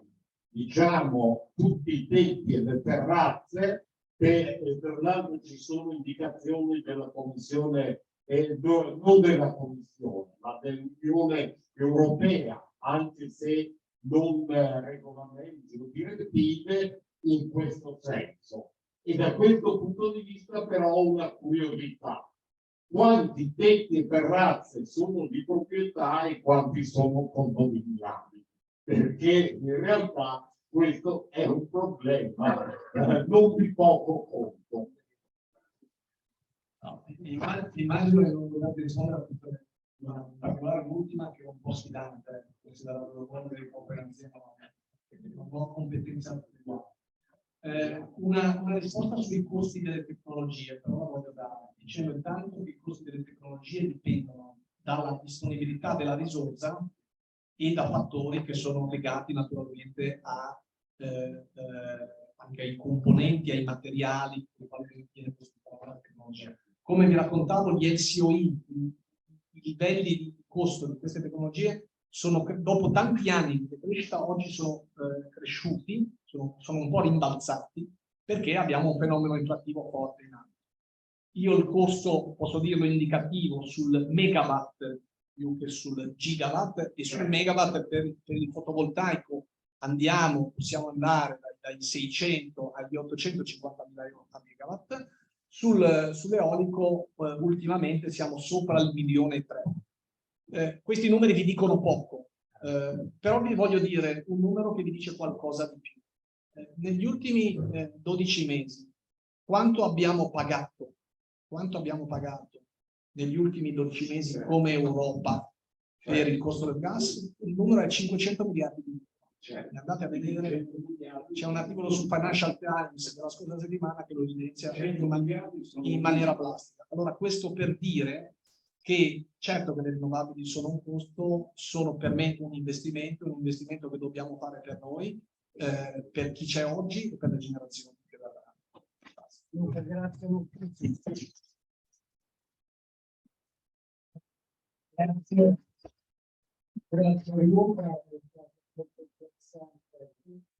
H: diciamo, tutti i tetti e le terrazze. Per l'altro ci sono indicazioni della Commissione, non della Commissione, ma dell'Unione Europea, anche se non regolamenti o direttive in questo senso. E da questo punto di vista però ho una curiosità: quanti tetti e terrazze sono di proprietà e quanti sono condominiali? Perché in realtà questo è un problema non di poco conto.
E: No, immagino che non dovete rispondere a tutte, ma in particolare l'ultima che è un po' sfidante, considerando il ruolo dei competenze perché non ho competenza uguale. Una risposta sui costi delle tecnologie, però la voglio dare, dicendo intanto che i costi delle tecnologie dipendono dalla disponibilità della risorsa e da fattori che sono legati naturalmente anche ai componenti, ai materiali con i quali viene costruita la tecnologia. Come vi raccontavo, gli LCOI, i livelli di costo di queste tecnologie, dopo tanti anni di crescita, oggi sono cresciuti, sono un po' rimbalzati, perché abbiamo un fenomeno inflattivo forte in atto. Io il costo, posso dirlo indicativo, sul megawatt più che sul gigawatt, e sul megawatt per il fotovoltaico possiamo andare dai 600 agli 850.000 euro a megawatt. Sull'eolico ultimamente siamo sopra il 1.300.000. Questi numeri vi dicono poco, però vi voglio dire un numero che vi dice qualcosa di più. Negli ultimi 12 mesi, quanto abbiamo pagato negli ultimi 12 mesi come Europa per il costo del gas? Il numero è 500 miliardi di euro. Andate a vedere, c'è un articolo su Financial Times della scorsa settimana che lo evidenzia in maniera plastica. Allora, questo per dire che certo che le rinnovabili sono un costo, sono per me un investimento che dobbiamo fare per noi, per chi c'è oggi e per le generazioni che verranno.
C: Grazie Luca, è stato molto interessante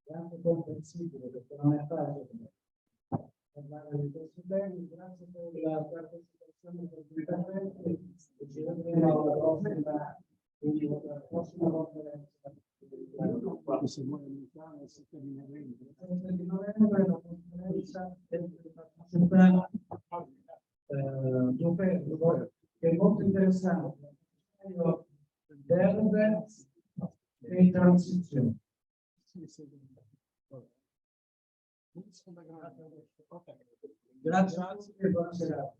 C: e anche comprensibile perché non è facile parlare di questi temi. Grazie per la partecipazione del intervento e ci vedremo alla prossima conferenza.
A: Se vuoi iniziare il 7 di novembre.
C: Il 7 di novembre la conferenza centrale che è molto interessante. Verde e transizione. Grazie e buona serata.